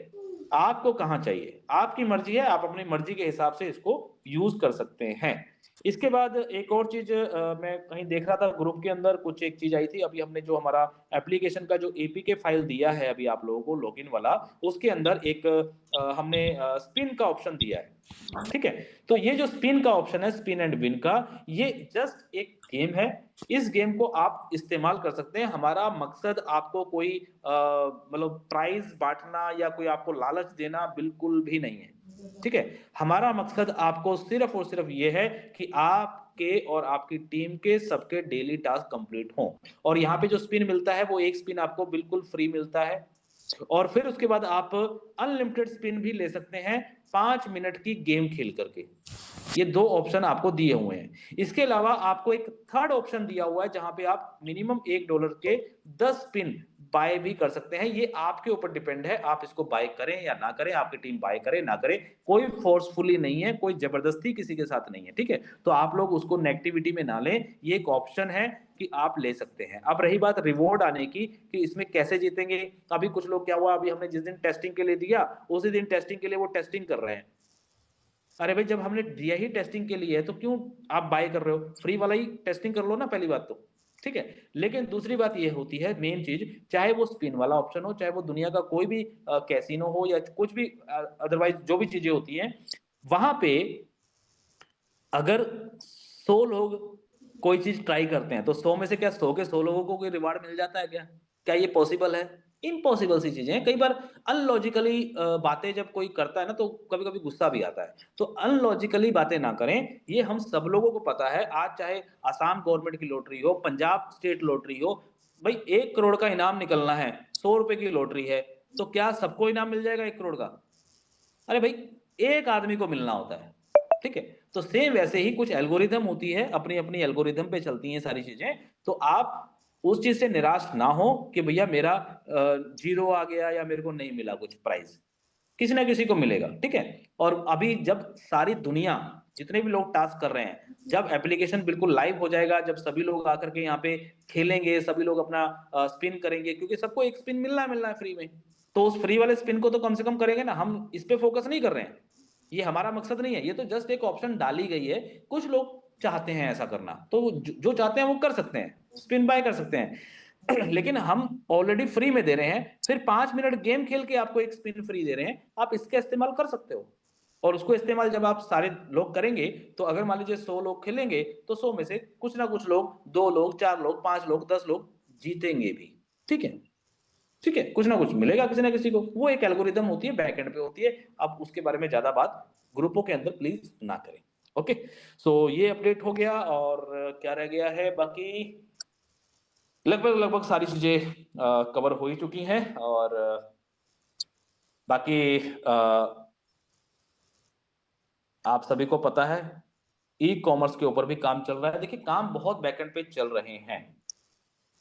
आपको कहां चाहिए, आपकी मर्जी है, आप अपनी मर्जी के हिसाब से इसको यूज कर सकते हैं। इसके बाद एक और चीज मैं कहीं देख रहा था ग्रुप के अंदर, कुछ एक चीज आई थी अभी। हमने जो हमारा एप्लीकेशन का जो एपीके फाइल दिया है अभी आप लोगों को लॉगिन वाला, उसके अंदर एक हमने स्पिन का ऑप्शन दिया है, ठीक है। तो ये जो स्पिन का ऑप्शन है, स्पिन एंड विन का, ये जस्ट एक गेम है। इस गेम को आप इस्तेमाल कर सकते हैं। हमारा मकसद आपको कोई मतलब प्राइज बांटना या कोई आपको लालच देना बिल्कुल भी नहीं है, ठीक है। हमारा मकसद आपको सिर्फ और सिर्फ ये है कि आपके और आपकी टीम के सबके डेली टास्क कंप्लीट हों। और यहाँ पे जो स्पिन मिलता है वो एक स्पिन आपको बिल्कुल फ्री मिलता है, और फिर उसके बाद आप अनलिमिटेड स्पिन भी ले सकते हैं 5 मिनट की गेम खेल करके। ये 2 ऑप्शन आपको दिए हुए हैं। इसके अलावा आपको एक थर्ड ऑप्शन दिया हुआ है जहां पे आप मिनिमम $1 के 10 स्पिन बाय भी कर सकते हैं। ये आपके ऊपर डिपेंड है, आप इसको बाय करें या ना करें, आपकी टीम बाय करे ना करे, कोई फोर्सफुली नहीं है, कोई जबरदस्ती किसी के साथ नहीं है, ठीक है। तो आप लोग उसको नेगेटिविटी में ना लें, ये एक ऑप्शन है कि आप ले सकते हैं। अब रही बात रिवॉर्ड आने की कि इसमें कैसे जीतेंगे, अभी कुछ लोग क्या हुआ, अभी हमने जिस दिन टेस्टिंग के लिए दिया उसी दिन टेस्टिंग के लिए वो टेस्टिंग कर रहे हैं। अरे भाई जब हमने दिया ही टेस्टिंग के लिए है तो क्यों आप बाय कर रहे हो? फ्री वाला ही टेस्टिंग कर लो ना पहली बात तो, ठीक है। लेकिन दूसरी बात ये होती है मेन चीज, चाहे वो स्पिन वाला ऑप्शन हो, चाहे वो दुनिया का कोई भी कैसीनो हो या कुछ भी अदरवाइज जो भी चीजें होती हैं, वहां पे अगर 100 लोग कोई चीज ट्राई करते हैं तो 100 में से क्या 100 के 100 लोगों को कोई रिवार्ड मिल जाता है क्या? क्या ये पॉसिबल है? इम्पॉसिबल सी चीजें हैं। कई बार अनलॉजिकली बातें जब कोई करता है ना तो कभी कभी गुस्सा भी आता है। तो अनलॉजिकली बातें ना करें। ये हम सब लोगों को पता है। आज चाहे आसाम गवर्नमेंट की लॉटरी हो, पंजाब स्टेट लॉटरी हो, भाई 1 करोड़ का इनाम निकलना है, 100 रुपए की लॉटरी है, तो क्या सबको इनाम मिल जाएगा 1 करोड़ का? अरे भाई, एक आदमी को मिलना होता है। ठीक है। तो सेम वैसे ही कुछ एल्गोरिदम होती है, अपनी अपनी एल्गोरिदम पे चलती हैं सारी चीजें। तो आप उस चीज से निराश ना हो कि भैया मेरा जीरो आ गया या मेरे को नहीं मिला कुछ प्राइज। किसी ना किसी को मिलेगा। ठीक है। और अभी जब सारी दुनिया, जितने भी लोग टास्क कर रहे हैं, जब एप्लीकेशन बिल्कुल लाइव हो जाएगा, जब सभी लोग आकर के यहाँ पे खेलेंगे, सभी लोग अपना स्पिन करेंगे, क्योंकि सबको एक स्पिन मिलना है फ्री में। तो उस फ्री वाले स्पिन को तो कम से कम करेंगे ना। हम इस पे फोकस नहीं कर रहे हैं, ये हमारा मकसद नहीं है। ये तो जस्ट एक ऑप्शन डाली गई है। कुछ लोग चाहते हैं ऐसा करना, तो जो चाहते हैं वो कर सकते हैं, स्पिन बाय कर सकते हैं। लेकिन हम ऑलरेडी फ्री में दे रहे हैं, फिर 5 मिनट गेम खेल के आपको एक स्पिन फ्री दे रहे हैं, आप इसका इस्तेमाल कर सकते हो। और उसको इस्तेमाल जब आप सारे लोग करेंगे, तो अगर मान लीजिए 100 लोग खेलेंगे, तो 100 में से कुछ ना कुछ लोग, 2 लोग, 4 लोग, 5 लोग, 10 लोग जीतेंगे भी। ठीक है। ठीक है, कुछ ना कुछ मिलेगा किसी ना किसी को। वो एक एल्गोरिदम होती है, बैकएंड पे होती है। अब उसके बारे में ज्यादा बात ग्रुपों के अंदर प्लीज ना करें। ओके। सो ये अपडेट हो गया। और क्या रह गया है बाकी? लगभग लगभग सारी चीजें कवर हो ही चुकी हैं। और बाकी आप सभी को पता है, ई कॉमर्स के ऊपर भी काम चल रहा है। देखिए, काम बहुत बैकएंड पे चल रहे हैं।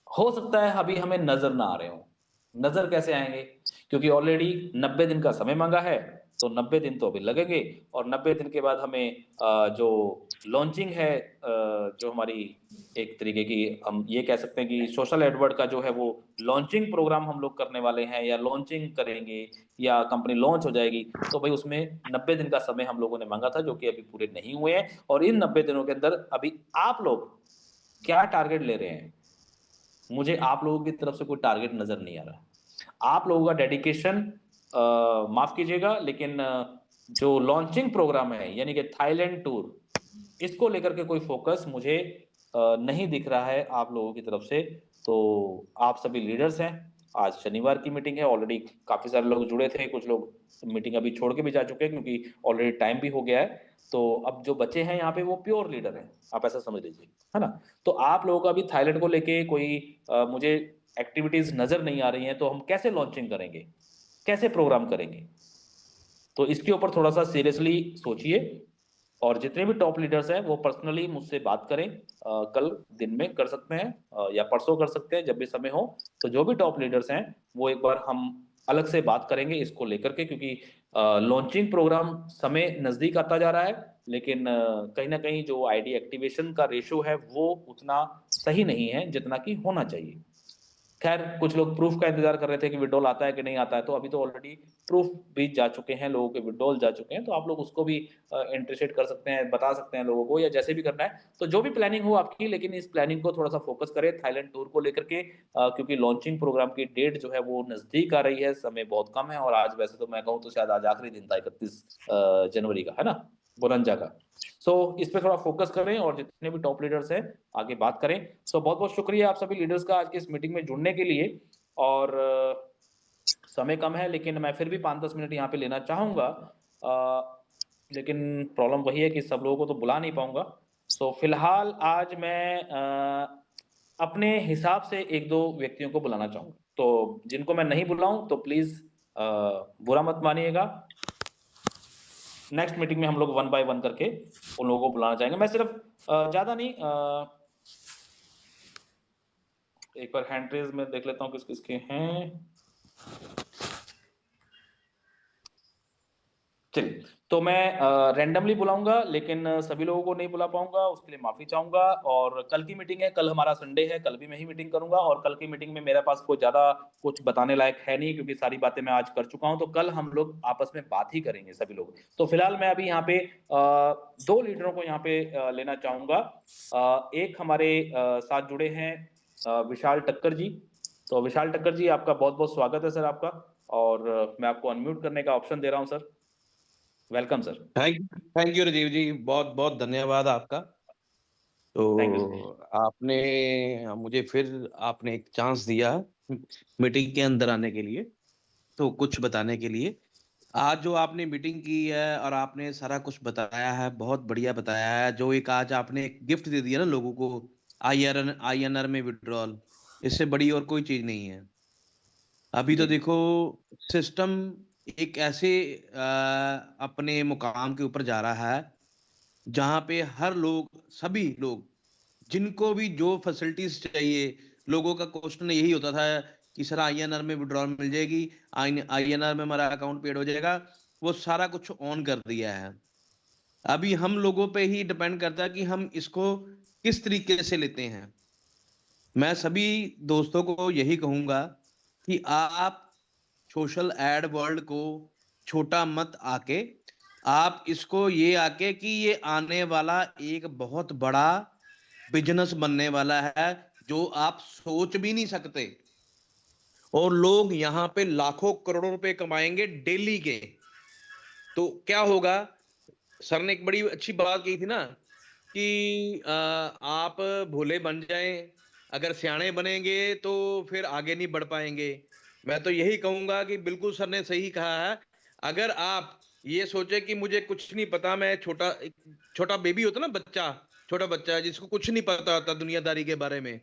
हो सकता है अभी हमें नजर ना आ रहे हो। नजर कैसे आएंगे? क्योंकि ऑलरेडी 90 दिन का समय मांगा है, तो 90 दिन तो अभी लगेंगे। और 90 दिन के बाद हमें जो लॉन्चिंग है, जो हमारी एक तरीके की, हम ये कह सकते हैं कि सोशल एडवर्ड का जो है वो लॉन्चिंग प्रोग्राम हम लोग करने वाले हैं, या लॉन्चिंग करेंगे, या कंपनी लॉन्च हो जाएगी। तो भाई उसमें 90 दिन का समय हम लोगों ने मांगा था, जो कि अभी पूरे नहीं हुए हैं। और इन 90 दिनों के अंदर अभी आप लोग क्या टारगेट ले रहे हैं? मुझे आप लोगों की तरफ से कोई टारगेट नजर नहीं आ रहा। आप लोगों का डेडिकेशन, माफ कीजिएगा, लेकिन जो लॉन्चिंग प्रोग्राम है, यानी कि थाईलैंड टूर, इसको लेकर के कोई फोकस मुझे नहीं दिख रहा है आप लोगों की तरफ से। तो आप सभी लीडर्स हैं। आज शनिवार की मीटिंग है, ऑलरेडी काफी सारे लोग जुड़े थे, कुछ लोग मीटिंग अभी छोड़ के भी जा चुके हैं, क्योंकि ऑलरेडी टाइम भी हो गया है। तो अब जो बचे हैं यहाँ पे वो प्योर लीडर हैं, आप ऐसा समझ लीजिए, है ना। तो आप लोगों का भी थाईलैंड को लेके कोई मुझे एक्टिविटीज नजर नहीं आ रही हैं, तो हम कैसे लॉन्चिंग करेंगे, कैसे प्रोग्राम करेंगे? तो इसके ऊपर थोड़ा सा सीरियसली सोचिए। और जितने भी टॉप लीडर्स हैं वो पर्सनली मुझसे बात करें। कल दिन में कर सकते हैं, या परसों कर सकते हैं, जब भी समय हो। तो जो भी टॉप लीडर्स हैं, वो एक बार हम अलग से बात करेंगे इसको लेकर के, क्योंकि लॉन्चिंग प्रोग्राम समय नजदीक आता जा रहा है। लेकिन कहीं ना कहीं जो आईडी एक्टिवेशन का रेशो है वो उतना सही नहीं है जितना कि होना चाहिए। खैर, कुछ लोग प्रूफ का इंतजार कर रहे थे कि विड्रॉल आता है कि नहीं आता है, तो अभी तो ऑलरेडी प्रूफ भी जा चुके हैं, लोगों के विड्रॉल जा चुके हैं। तो आप लोग उसको भी इंटरेस्टेड कर सकते हैं, बता सकते हैं लोगों को, या जैसे भी करना है। तो जो भी प्लानिंग हो आपकी, लेकिन इस प्लानिंग को थोड़ा सा फोकस करें थाईलैंड टूर को लेकर के, क्योंकि लॉन्चिंग प्रोग्राम की डेट जो है वो नजदीक आ रही है, समय बहुत कम है। और आज वैसे तो मैं कहूँ तो शायद आज आखिरी दिन था, 31 जनवरी का, है ना, बुरंजा का। सो इस पे थोड़ा फोकस करें, और जितने भी टॉप लीडर्स हैं आगे बात करें। सो बहुत बहुत शुक्रिया आप सभी लीडर्स का आज की इस मीटिंग में जुड़ने के लिए। और समय कम है, लेकिन मैं फिर भी 5-10 मिनट यहाँ पे लेना चाहूंगा। लेकिन प्रॉब्लम वही है कि सब लोगों को तो बुला नहीं पाऊंगा। सो फिलहाल आज मैं अपने हिसाब से 1-2 व्यक्तियों को बुलाना चाहूंगा। तो जिनको मैं नहीं बुलाऊं तो प्लीज बुरा मत मानिएगा। नेक्स्ट मीटिंग में हम लोग 1 बाय 1 करके उन लोगों को बुलाना चाहेंगे। मैं सिर्फ ज्यादा नहीं, एक बार हैंड रेज में देख लेता हूँ किस किसके हैं। चलिए, तो मैं रैंडमली बुलाऊंगा, लेकिन सभी लोगों को नहीं बुला पाऊंगा, उसके लिए माफी चाहूंगा। और कल की मीटिंग है, कल हमारा संडे है, कल भी मैं ही मीटिंग करूंगा। और कल की मीटिंग में मेरे पास कोई ज्यादा कुछ बताने लायक है नहीं, क्योंकि सारी बातें मैं आज कर चुका हूं। तो कल हम लोग आपस में बात ही करेंगे सभी लोग। तो फिलहाल मैं अभी यहाँ पे 2 लीडरों को यहाँ पे लेना चाहूंगा। एक हमारे साथ जुड़े हैं विशाल ठक्कर जी। तो विशाल ठक्कर जी, आपका बहुत बहुत स्वागत है सर आपका। और मैं आपको अनम्यूट करने का ऑप्शन दे रहा हूं sir. Welcome sir. Thank you Rajiv ji, बहुत बहुत धन्यवाद आपका। Thank you sir. तो आपने मुझे फिर आपने एक चांस दिया मीटिंग के अंदर आने के लिए, तो कुछ बताने के लिए। आज जो आपने मीटिंग की है और आपने सारा कुछ बताया है, बहुत बढ़िया बताया है। जो एक आज आपने एक गिफ्ट दे दिया ना लोगों को, आईएनआर में विड्रॉल, इससे बड़ी और कोई चीज नहीं है। अभी तो जी देखो, सिस्टम एक ऐसे अपने मुकाम के ऊपर जा रहा है जहां पे हर लोग, सभी लोग, जिनको भी जो फैसिलिटीज चाहिए, लोगों का क्वेश्चन यही होता था कि सर आईएनआर में विड्रॉल मिल जाएगी, आईएनआर में हमारा अकाउंट पेड हो जाएगा। वो सारा कुछ ऑन कर दिया है। अभी हम लोगों पे ही डिपेंड करता है कि हम इसको किस तरीके से लेते हैं। मैं सभी दोस्तों को यही कहूंगा कि आप सोशल एड वर्ल्ड को छोटा मत आके, आप इसको ये आके कि ये आने वाला एक बहुत बड़ा बिजनेस बनने वाला है, जो आप सोच भी नहीं सकते। और लोग यहाँ पे लाखों करोड़ों रुपए कमाएंगे डेली के। तो क्या होगा, सर ने एक बड़ी अच्छी बात कही थी ना कि आप भोले बन जाएं, अगर सियाने बनेंगे तो फिर आगे नहीं बढ़ पाएंगे। मैं तो यही कहूंगा कि बिल्कुल सर ने सही कहा है। अगर आप ये सोचे कि मुझे कुछ नहीं पता, मैं छोटा, एक छोटा बेबी होता ना, बच्चा, छोटा बच्चा जिसको कुछ नहीं पता होता दुनियादारी के बारे में,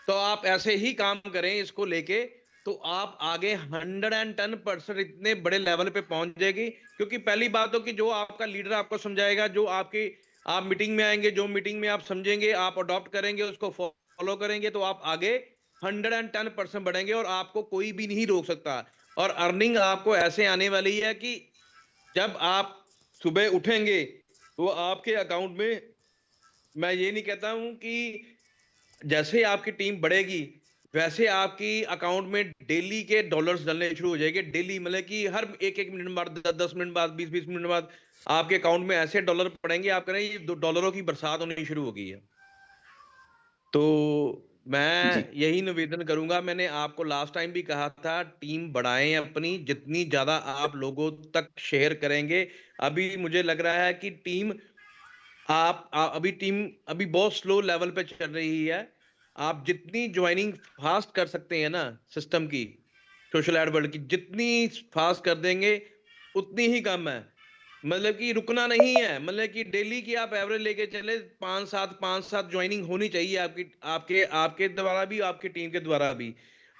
तो आप ऐसे ही काम करें इसको लेके, तो आप आगे 110% इतने बड़े लेवल पे पहुंच जाएगी। क्योंकि पहली बात हो कि जो आपका लीडर आपको समझाएगा, जो आपकी, आप मीटिंग में आएंगे, जो मीटिंग में आप समझेंगे, आप अडॉप्ट करेंगे, उसको फॉलो करेंगे, तो आप आगे 110% बढ़ेंगे और आपको कोई भी नहीं रोक सकता। और अर्निंग आपको ऐसे आने वाली है कि जब आप सुबह उठेंगे तो आपके अकाउंट में, मैं ये नहीं कहता हूं कि जैसे ही आपकी टीम बढ़ेगी वैसे आपकी अकाउंट में डेली के डॉलर्स डलने शुरू हो जाएंगे। डेली मतलब कि हर एक एक मिनट बाद, 10 10 मिनट बाद, 20 20 मिनट बाद आपके अकाउंट में ऐसे डॉलर पड़ेंगे, आप कह रहे हैं ये डॉलरों की बरसात होनी शुरू हो गई है। तो जी मैं यही निवेदन करूंगा, मैंने आपको लास्ट टाइम भी कहा था, टीम बढ़ाएं अपनी, जितनी ज्यादा आप लोगों तक शेयर करेंगे। अभी मुझे लग रहा है कि टीम, अभी टीम अभी बहुत स्लो लेवल पे चल रही है। आप जितनी ज्वाइनिंग फास्ट कर सकते हैं ना सिस्टम की, सोशल एड वर्ल्ड की, जितनी फास्ट कर देंगे उतनी ही कम है। मतलब कि रुकना नहीं है, मतलब कि डेली की आप एवरेज लेके चले, 5 7 ज्वाइनिंग होनी चाहिए आपकी, आपके आपके द्वारा भी, आपकी टीम के द्वारा भी।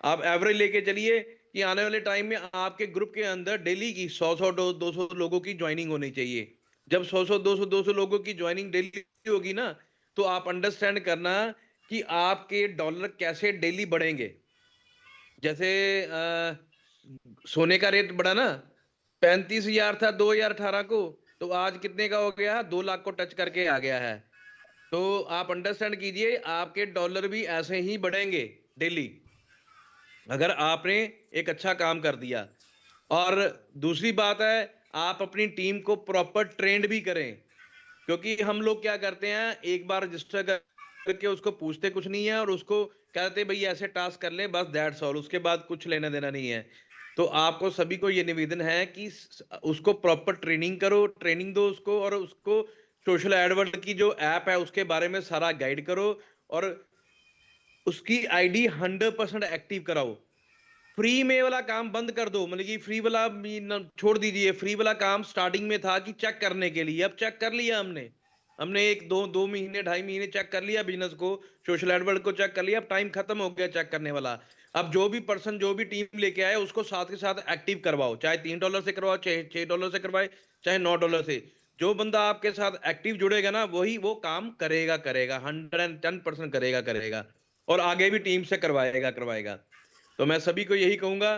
आप एवरेज लेके चलिए कि आने वाले टाइम में आपके ग्रुप के अंदर डेली की 100 100 200 लोगों की ज्वाइनिंग होनी चाहिए। जब 100 100 200 लोगों की ज्वाइनिंग डेली होगी ना, तो आप अंडरस्टैंड करना कि आपके डॉलर कैसे डेली बढ़ेंगे। जैसे सोने का रेट बढ़ा ना, 35,000 था 2018 को, तो आज कितने का हो गया, 2 लाख को टच करके आ गया है। तो आप अंडरस्टैंड कीजिए, आपके डॉलर भी ऐसे ही बढ़ेंगे डेली, अगर आपने एक अच्छा काम कर दिया। और दूसरी बात है, आप अपनी टीम को प्रॉपर ट्रेंड भी करें। क्योंकि हम लोग क्या करते हैं, एक बार रजिस्टर करके उसको पूछते कुछ नहीं है और उसको कहते भाई ऐसे टास्क कर ले, बस दैट्स ऑल, उसके बाद कुछ लेना देना नहीं है। तो आपको सभी को ये निवेदन है कि उसको प्रॉपर ट्रेनिंग करो, ट्रेनिंग दो उसको, और उसको सोशल एडवर्ड की जो ऐप है उसके बारे में सारा गाइड करो, और उसकी आईडी 100% एक्टिव कराओ। फ्री में वाला काम बंद कर दो, मतलब कि फ्री वाला छोड़ दीजिए। फ्री वाला काम स्टार्टिंग में था कि चेक करने के लिए, अब चेक कर लिया हमने, हमने एक दो 2 महीने 2.5 महीने चेक कर लिया बिजनेस को, सोशल एडवर्ड को चेक कर लिया, अब टाइम खत्म हो गया चेक करने वाला। अब जो भी पर्सन, जो भी टीम लेके आए, उसको साथ के साथ एक्टिव करवाओ, चाहे $3 से करवाओ, चाहे $6 से करवाए, चाहे $9 से। जो बंदा आपके साथ एक्टिव जुड़ेगा ना, वही वो काम करेगा, करेगा 110% करेगा, करेगा, और आगे भी टीम से करवाएगा, करवाएगा। तो मैं सभी को यही कहूंगा।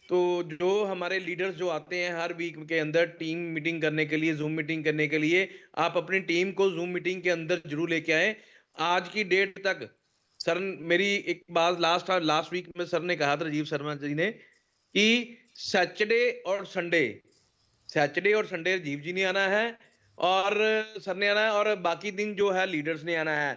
तो जो हमारे लीडर्स जो आते हैं हर वीक के अंदर टीम मीटिंग करने के लिए, जूम मीटिंग करने के लिए, आप अपनी टीम को जूम मीटिंग के अंदर जरूर लेके आए। आज की डेट तक सर, मेरी एक बात लास्ट लास्ट वीक में सर ने कहा था, राजीव शर्मा जी ने, कि सैटरडे और संडे, सैटरडे और संडे राजीव जी ने आना है, और सर ने आना है, और बाकी दिन जो है लीडर्स ने आना है।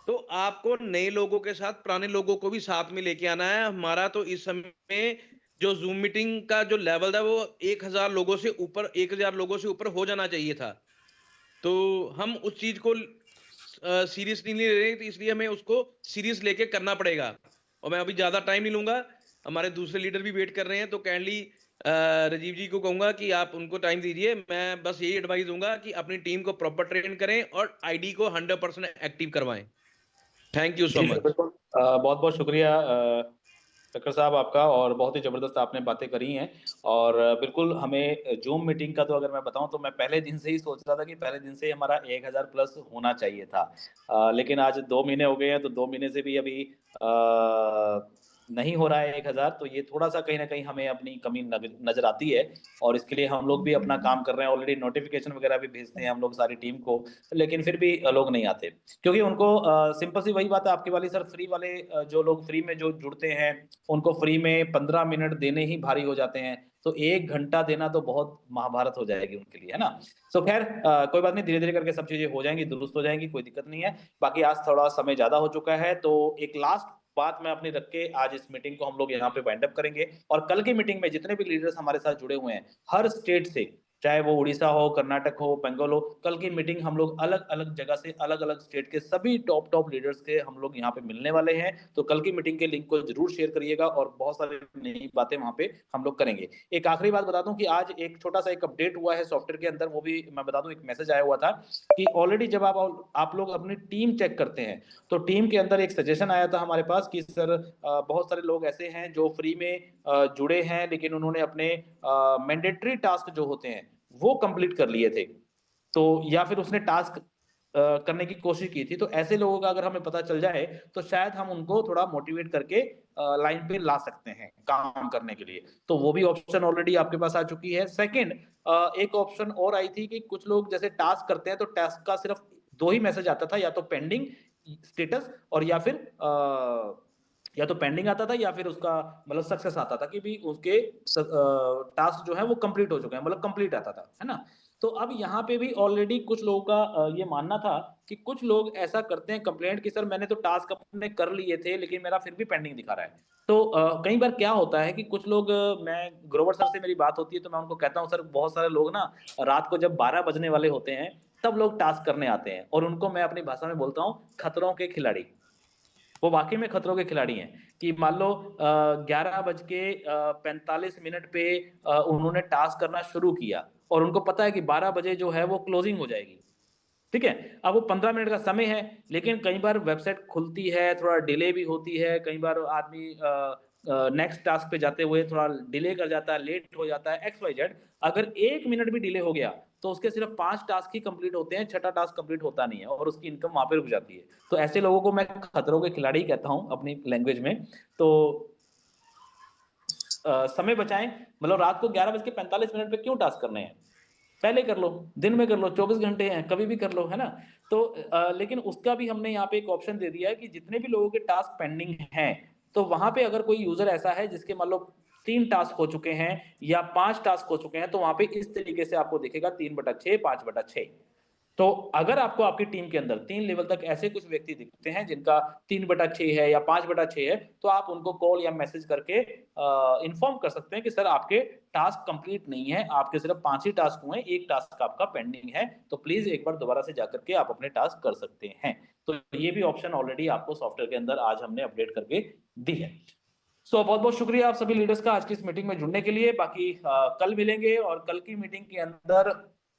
तो आपको नए लोगों के साथ पुराने लोगों को भी साथ में लेके आना है। हमारा तो इस समय जो ज़ूम मीटिंग का जो लेवल था वो 1000 लोगों से ऊपर 1000 लोगों से ऊपर हो जाना चाहिए था। तो हम उस चीज़ को सीरियस नहीं ले रहे, तो इसलिए हमें उसको सीरियस लेके करना पड़ेगा। और मैं अभी ज़्यादा टाइम नहीं लूँगा, हमारे दूसरे लीडर भी वेट कर रहे हैं, तो काइंडली राजीव जी को कहूँगा कि आप उनको टाइम दीजिए। मैं बस यही एडवाइस दूँगा कि अपनी टीम को प्रॉपर ट्रेन करें और आईडी को 100% एक्टिव करवाएँ। Thank you so ji sir, much. बिल्कुल। बहुत-बहुत शुक्रिया शक्कर साहब आपका, और बहुत ही ज़बरदस्त आपने बातें करी हैं। और बिल्कुल हमें ज़ूम मीटिंग का तो अगर मैं बताऊँ तो मैं पहले दिन से ही सोच रहा था कि पहले दिन से ही हमारा 1000 प्लस होना चाहिए था। लेकिन आज 2 महीने हो गए हैं, तो 2 महीने से भी अभी नहीं हो रहा है 1000, तो ये थोड़ा-सा कहीं न कहीं हमें अपनी कमी नज़र आती है। और इसके लिए हम लोग भी अपना काम कर रहे हैं, ऑलरेडी नोटिफ़िकेशन वगैरह भी भेजते हैं हम लोग सारी टीम को, लेकिन फिर भी लोग नहीं आते। क्योंकि उनको सिंपल सी वही बात है आपकी वाली सर, फ्री वाले जो लोग फ्री में जो जुड़ते हैं, उनको फ्री में 15 मिनट देने ही भारी हो जाते हैं। तो 1 घंटा देना तो बहुत महाभारत हो जाएगी उनके लिए, है ना? सो ख़ैर कोई बात नहीं, धीरे-धीरे करके सब चीज़ें हो जाएँगी, दुरुस्त हो जाएँगी, कोई दिक्कत नहीं है। बाकी आज थोड़ा समय ज़्यादा हो चुका है, तो एक लास्ट बात मैं अपनी रख के आज इस मीटिंग को हम लोग यहाँ पे वाइंड अप करेंगे। और कल की मीटिंग में जितने भी लीडर्स हमारे साथ जुड़े हुए हैं, हर स्टेट से, चाहे वो उड़ीसा हो, कर्नाटक हो, बंगाल हो, कल की मीटिंग हम लोग अलग-अलग जगह से, अलग-अलग स्टेट के सभी टॉप लीडर्स के हम लोग यहाँ पे मिलने वाले हैं। तो कल की मीटिंग के लिंक को ज़रूर शेयर करिएगा, और बहुत सारी नई बातें वहाँ पे हम लोग करेंगे। एक आखिरी बात बता दूँ कि आज एक छोटा-सा एक अपडेट हुआ है सॉफ्टवेयर के अंदर, वो भी मैं बता दूँ, एक मैसेज आया हुआ था कि ऑलरेडी जब आप लोग अपनी टीम चेक करते हैं, तो टीम के अंदर एक सजेशन आया था हमारे पास कि सर बहुत सारे लोग ऐसे हैं जो फ्री में जुड़े हैं, लेकिन उन्होंने अपने मैंडेटरी टास्क जो होते हैं, वो कंप्लीट कर लिए थे। तो या फिर उसने टास्क करने की कोशिश की थी, तो ऐसे लोगों का अगर हमें पता चल जाए, तो शायद हम उनको थोड़ा मोटिवेट करके लाइन पे ला सकते हैं काम करने के लिए। तो वो भी ऑप्शन ऑलरेडी आपके पास आ चुकी है। सेकंड, एक ऑप्शन और आई थी कि कुछ लोग जैसे टास्क करते हैं, तो टास्क का सिर्फ 2 ही मैसेज आता था, या तो पेंडिंग स्टेटस, और या तो पेंडिंग आता था, या फिर उसका मतलब सक्सेस आता था कि भी उसके टास्क जो है वो कंप्लीट हो चुके हैं, मतलब कंप्लीट आता था, है ना? तो अब यहाँ पे भी ऑलरेडी कुछ लोगों का ये मानना था कि कुछ लोग ऐसा करते हैं कंप्लेंट कि सर मैंने तो टास्क अपने कर लिए थे, लेकिन मेरा फिर भी पेंडिंग दिखा रहा है। तो कई बार क्या होता है कि कुछ लोग मैं ग्रोवर सर से मेरी बात होती है, तो मैं उनको कहता हूँ सर, बहुत सारे लोग ना रात को जब 12 बजने वाले होते हैं, तब लोग टास्क करने आते हैं, और उनको मैं अपनी भाषा में बोलता हूँ खतरों के खिलाड़ी। वो वाक़ई में खतरों के खिलाड़ी हैं कि मान लो 11 बज के 45 मिनट पे उन्होंने टास्क करना शुरू किया, और उनको पता है कि 12 बजे जो है वो क्लोजिंग हो जाएगी। ठीक है? अब वो 15 मिनट का समय है, लेकिन कई बार वेबसाइट खुलती है, थोड़ा डिले भी होती है, कई बार आदमी नेक्स्ट टास्क पे जाते हुए थोड़ा डिले कर जाता है, लेट हो जाता है, एक्स, वाई, ज़ेड। अगर 1 मिनट भी डिले हो गया, तो उसके सिर्फ 5 टास्क ही कंप्लीट होते हैं, छठा टास्क कंप्लीट होता नहीं है, और उसकी इनकम वहाँ पे रुक जाती है। तो ऐसे लोगों को मैं खतरों के खिलाड़ी कहता हूँ अपनी लैंग्वेज में। तो समय बचाएँ, मतलब रात को 11 बज के 45 मिनट पे क्यों टास्क करने हैं? पहले कर लो, दिन में कर लो, 24 घंटे हैं, कभी भी कर लो, है ना? तो लेकिन उसका भी हमने यहाँ पे एक ऑप्शन दे दिया है कि जितने भी लोगों के टास्क पेंडिंग हैं, तो वहाँ पे अगर कोई यूज़र ऐसा है जिसके मान लो 3 टास्क हो चुके हैं या 5 टास्क हो चुके हैं, तो वहाँ पे इस तरीके से आपको दिखेगा 3/6, 5/6। तो अगर आपको आपकी टीम के अंदर 3 लेवल तक ऐसे कुछ व्यक्ति दिखते हैं जिनका 3/6 है या 5/6 है, तो आप उनको कॉल या मैसेज करके इन्फॉर्म कर सकते हैं कि सर आपके टास्क कंप्लीट नहीं है, आपके सिर्फ 5 ही टास्क हुए हैं, 1 टास्क आपका पेंडिंग है, तो प्लीज़ एक बार दोबारा से जाकर के आप अपने टास्क कर सकते हैं। तो ये भी ऑप्शन ऑलरेडी आपको सॉफ्टवेयर के अंदर आज हमने अपडेट करके दी है। सो बहुत-बहुत शुक्रिया आप सभी लीडर्स का आज की इस मीटिंग में जुड़ने के लिए। बाकी कल मिलेंगे, और कल की मीटिंग के अंदर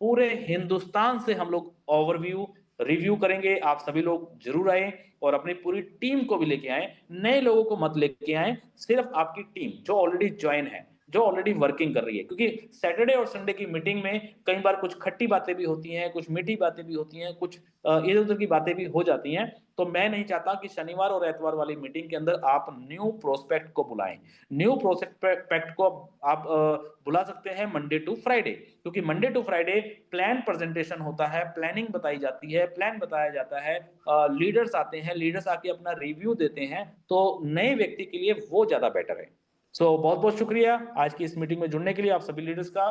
पूरे हिंदुस्तान से हम लोग ओवरव्यू, रिव्यू करेंगे। आप सभी लोग ज़रूर आएँ, और अपनी पूरी टीम को भी लेके आएँ। नए लोगों को मत लेके आएँ, सिर्फ़ आपकी टीम जो ऑलरेडी जॉइन है, जो ऑलरेडी वर्किंग कर रही है। क्योंकि सैटरडे और संडे की मीटिंग में कई बार कुछ खट्टी बातें भी होती हैं, कुछ मीठी बातें भी होती हैं, कुछ इधर-उधर की बातें भी हो जाती हैं। तो मैं नहीं चाहता कि शनिवार और एतवार वाली मीटिंग के अंदर आप न्यू प्रोस्पेक्ट को बुलाएँ। न्यू प्रोस्पेक्ट को आप बुला सकते हैं मंडे टू फ्राइडे, क्योंकि Monday to Friday plan presentation होता है, प्लानिंग बताई जाती है, प्लान बताया जाता है, लीडर्स आते हैं, लीडर्स आके अपना रिव्यू देते हैं, तो नए व्यक्ति के लिए वो ज़्यादा बेटर है। सो बहुत-बहुत शुक्रिया आज की इस मीटिंग में जुड़ने के लिए आप सभी लीडर्स का।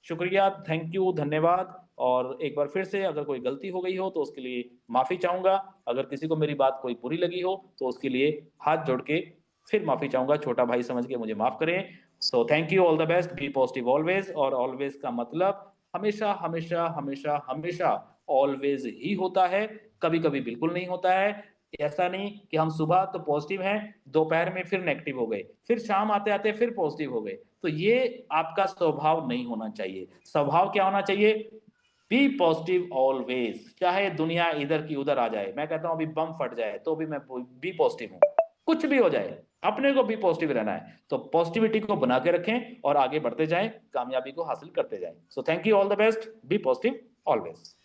शुक्रिया, थैंक यू, धन्यवाद। और एक बार फिर से अगर कोई गलती हो गई हो तो उसके लिए माफ़ी चाहूँगा। अगर किसी को मेरी बात कोई बुरी लगी हो तो उसके लिए हाथ जोड़ के फिर माफ़ी चाहूँगा, छोटा भाई समझ के मुझे माफ़ करें। So thank you, all the best, be positive always. और ऑलवेज़ का मतलब हमेशा, हमेशा, हमेशा, हमेशा ऑलवेज़ ही होता है, कभी-कभी बिल्कुल नहीं होता है। ऐसा नहीं कि हम सुबह तो पॉजिटिव हैं, दोपहर में फिर नेगेटिव हो गए, फिर शाम आते-आते फिर पॉजिटिव हो गए। तो ये आपका स्वभाव नहीं होना चाहिए। स्वभाव क्या होना चाहिए? Be positive always. चाहे दुनिया इधर की उधर आ जाए, मैं कहता हूं अभी बम फट जाए तो भी मैं बी पॉजिटिव हूं। कुछ भी हो जाए, अपने को बी पॉजिटिव रहना है। तो पॉजिटिविटी को बना के रखें और आगे बढ़ते जाएं, कामयाबी को हासिल करते जाएं। So thank you, all the best, be positive always.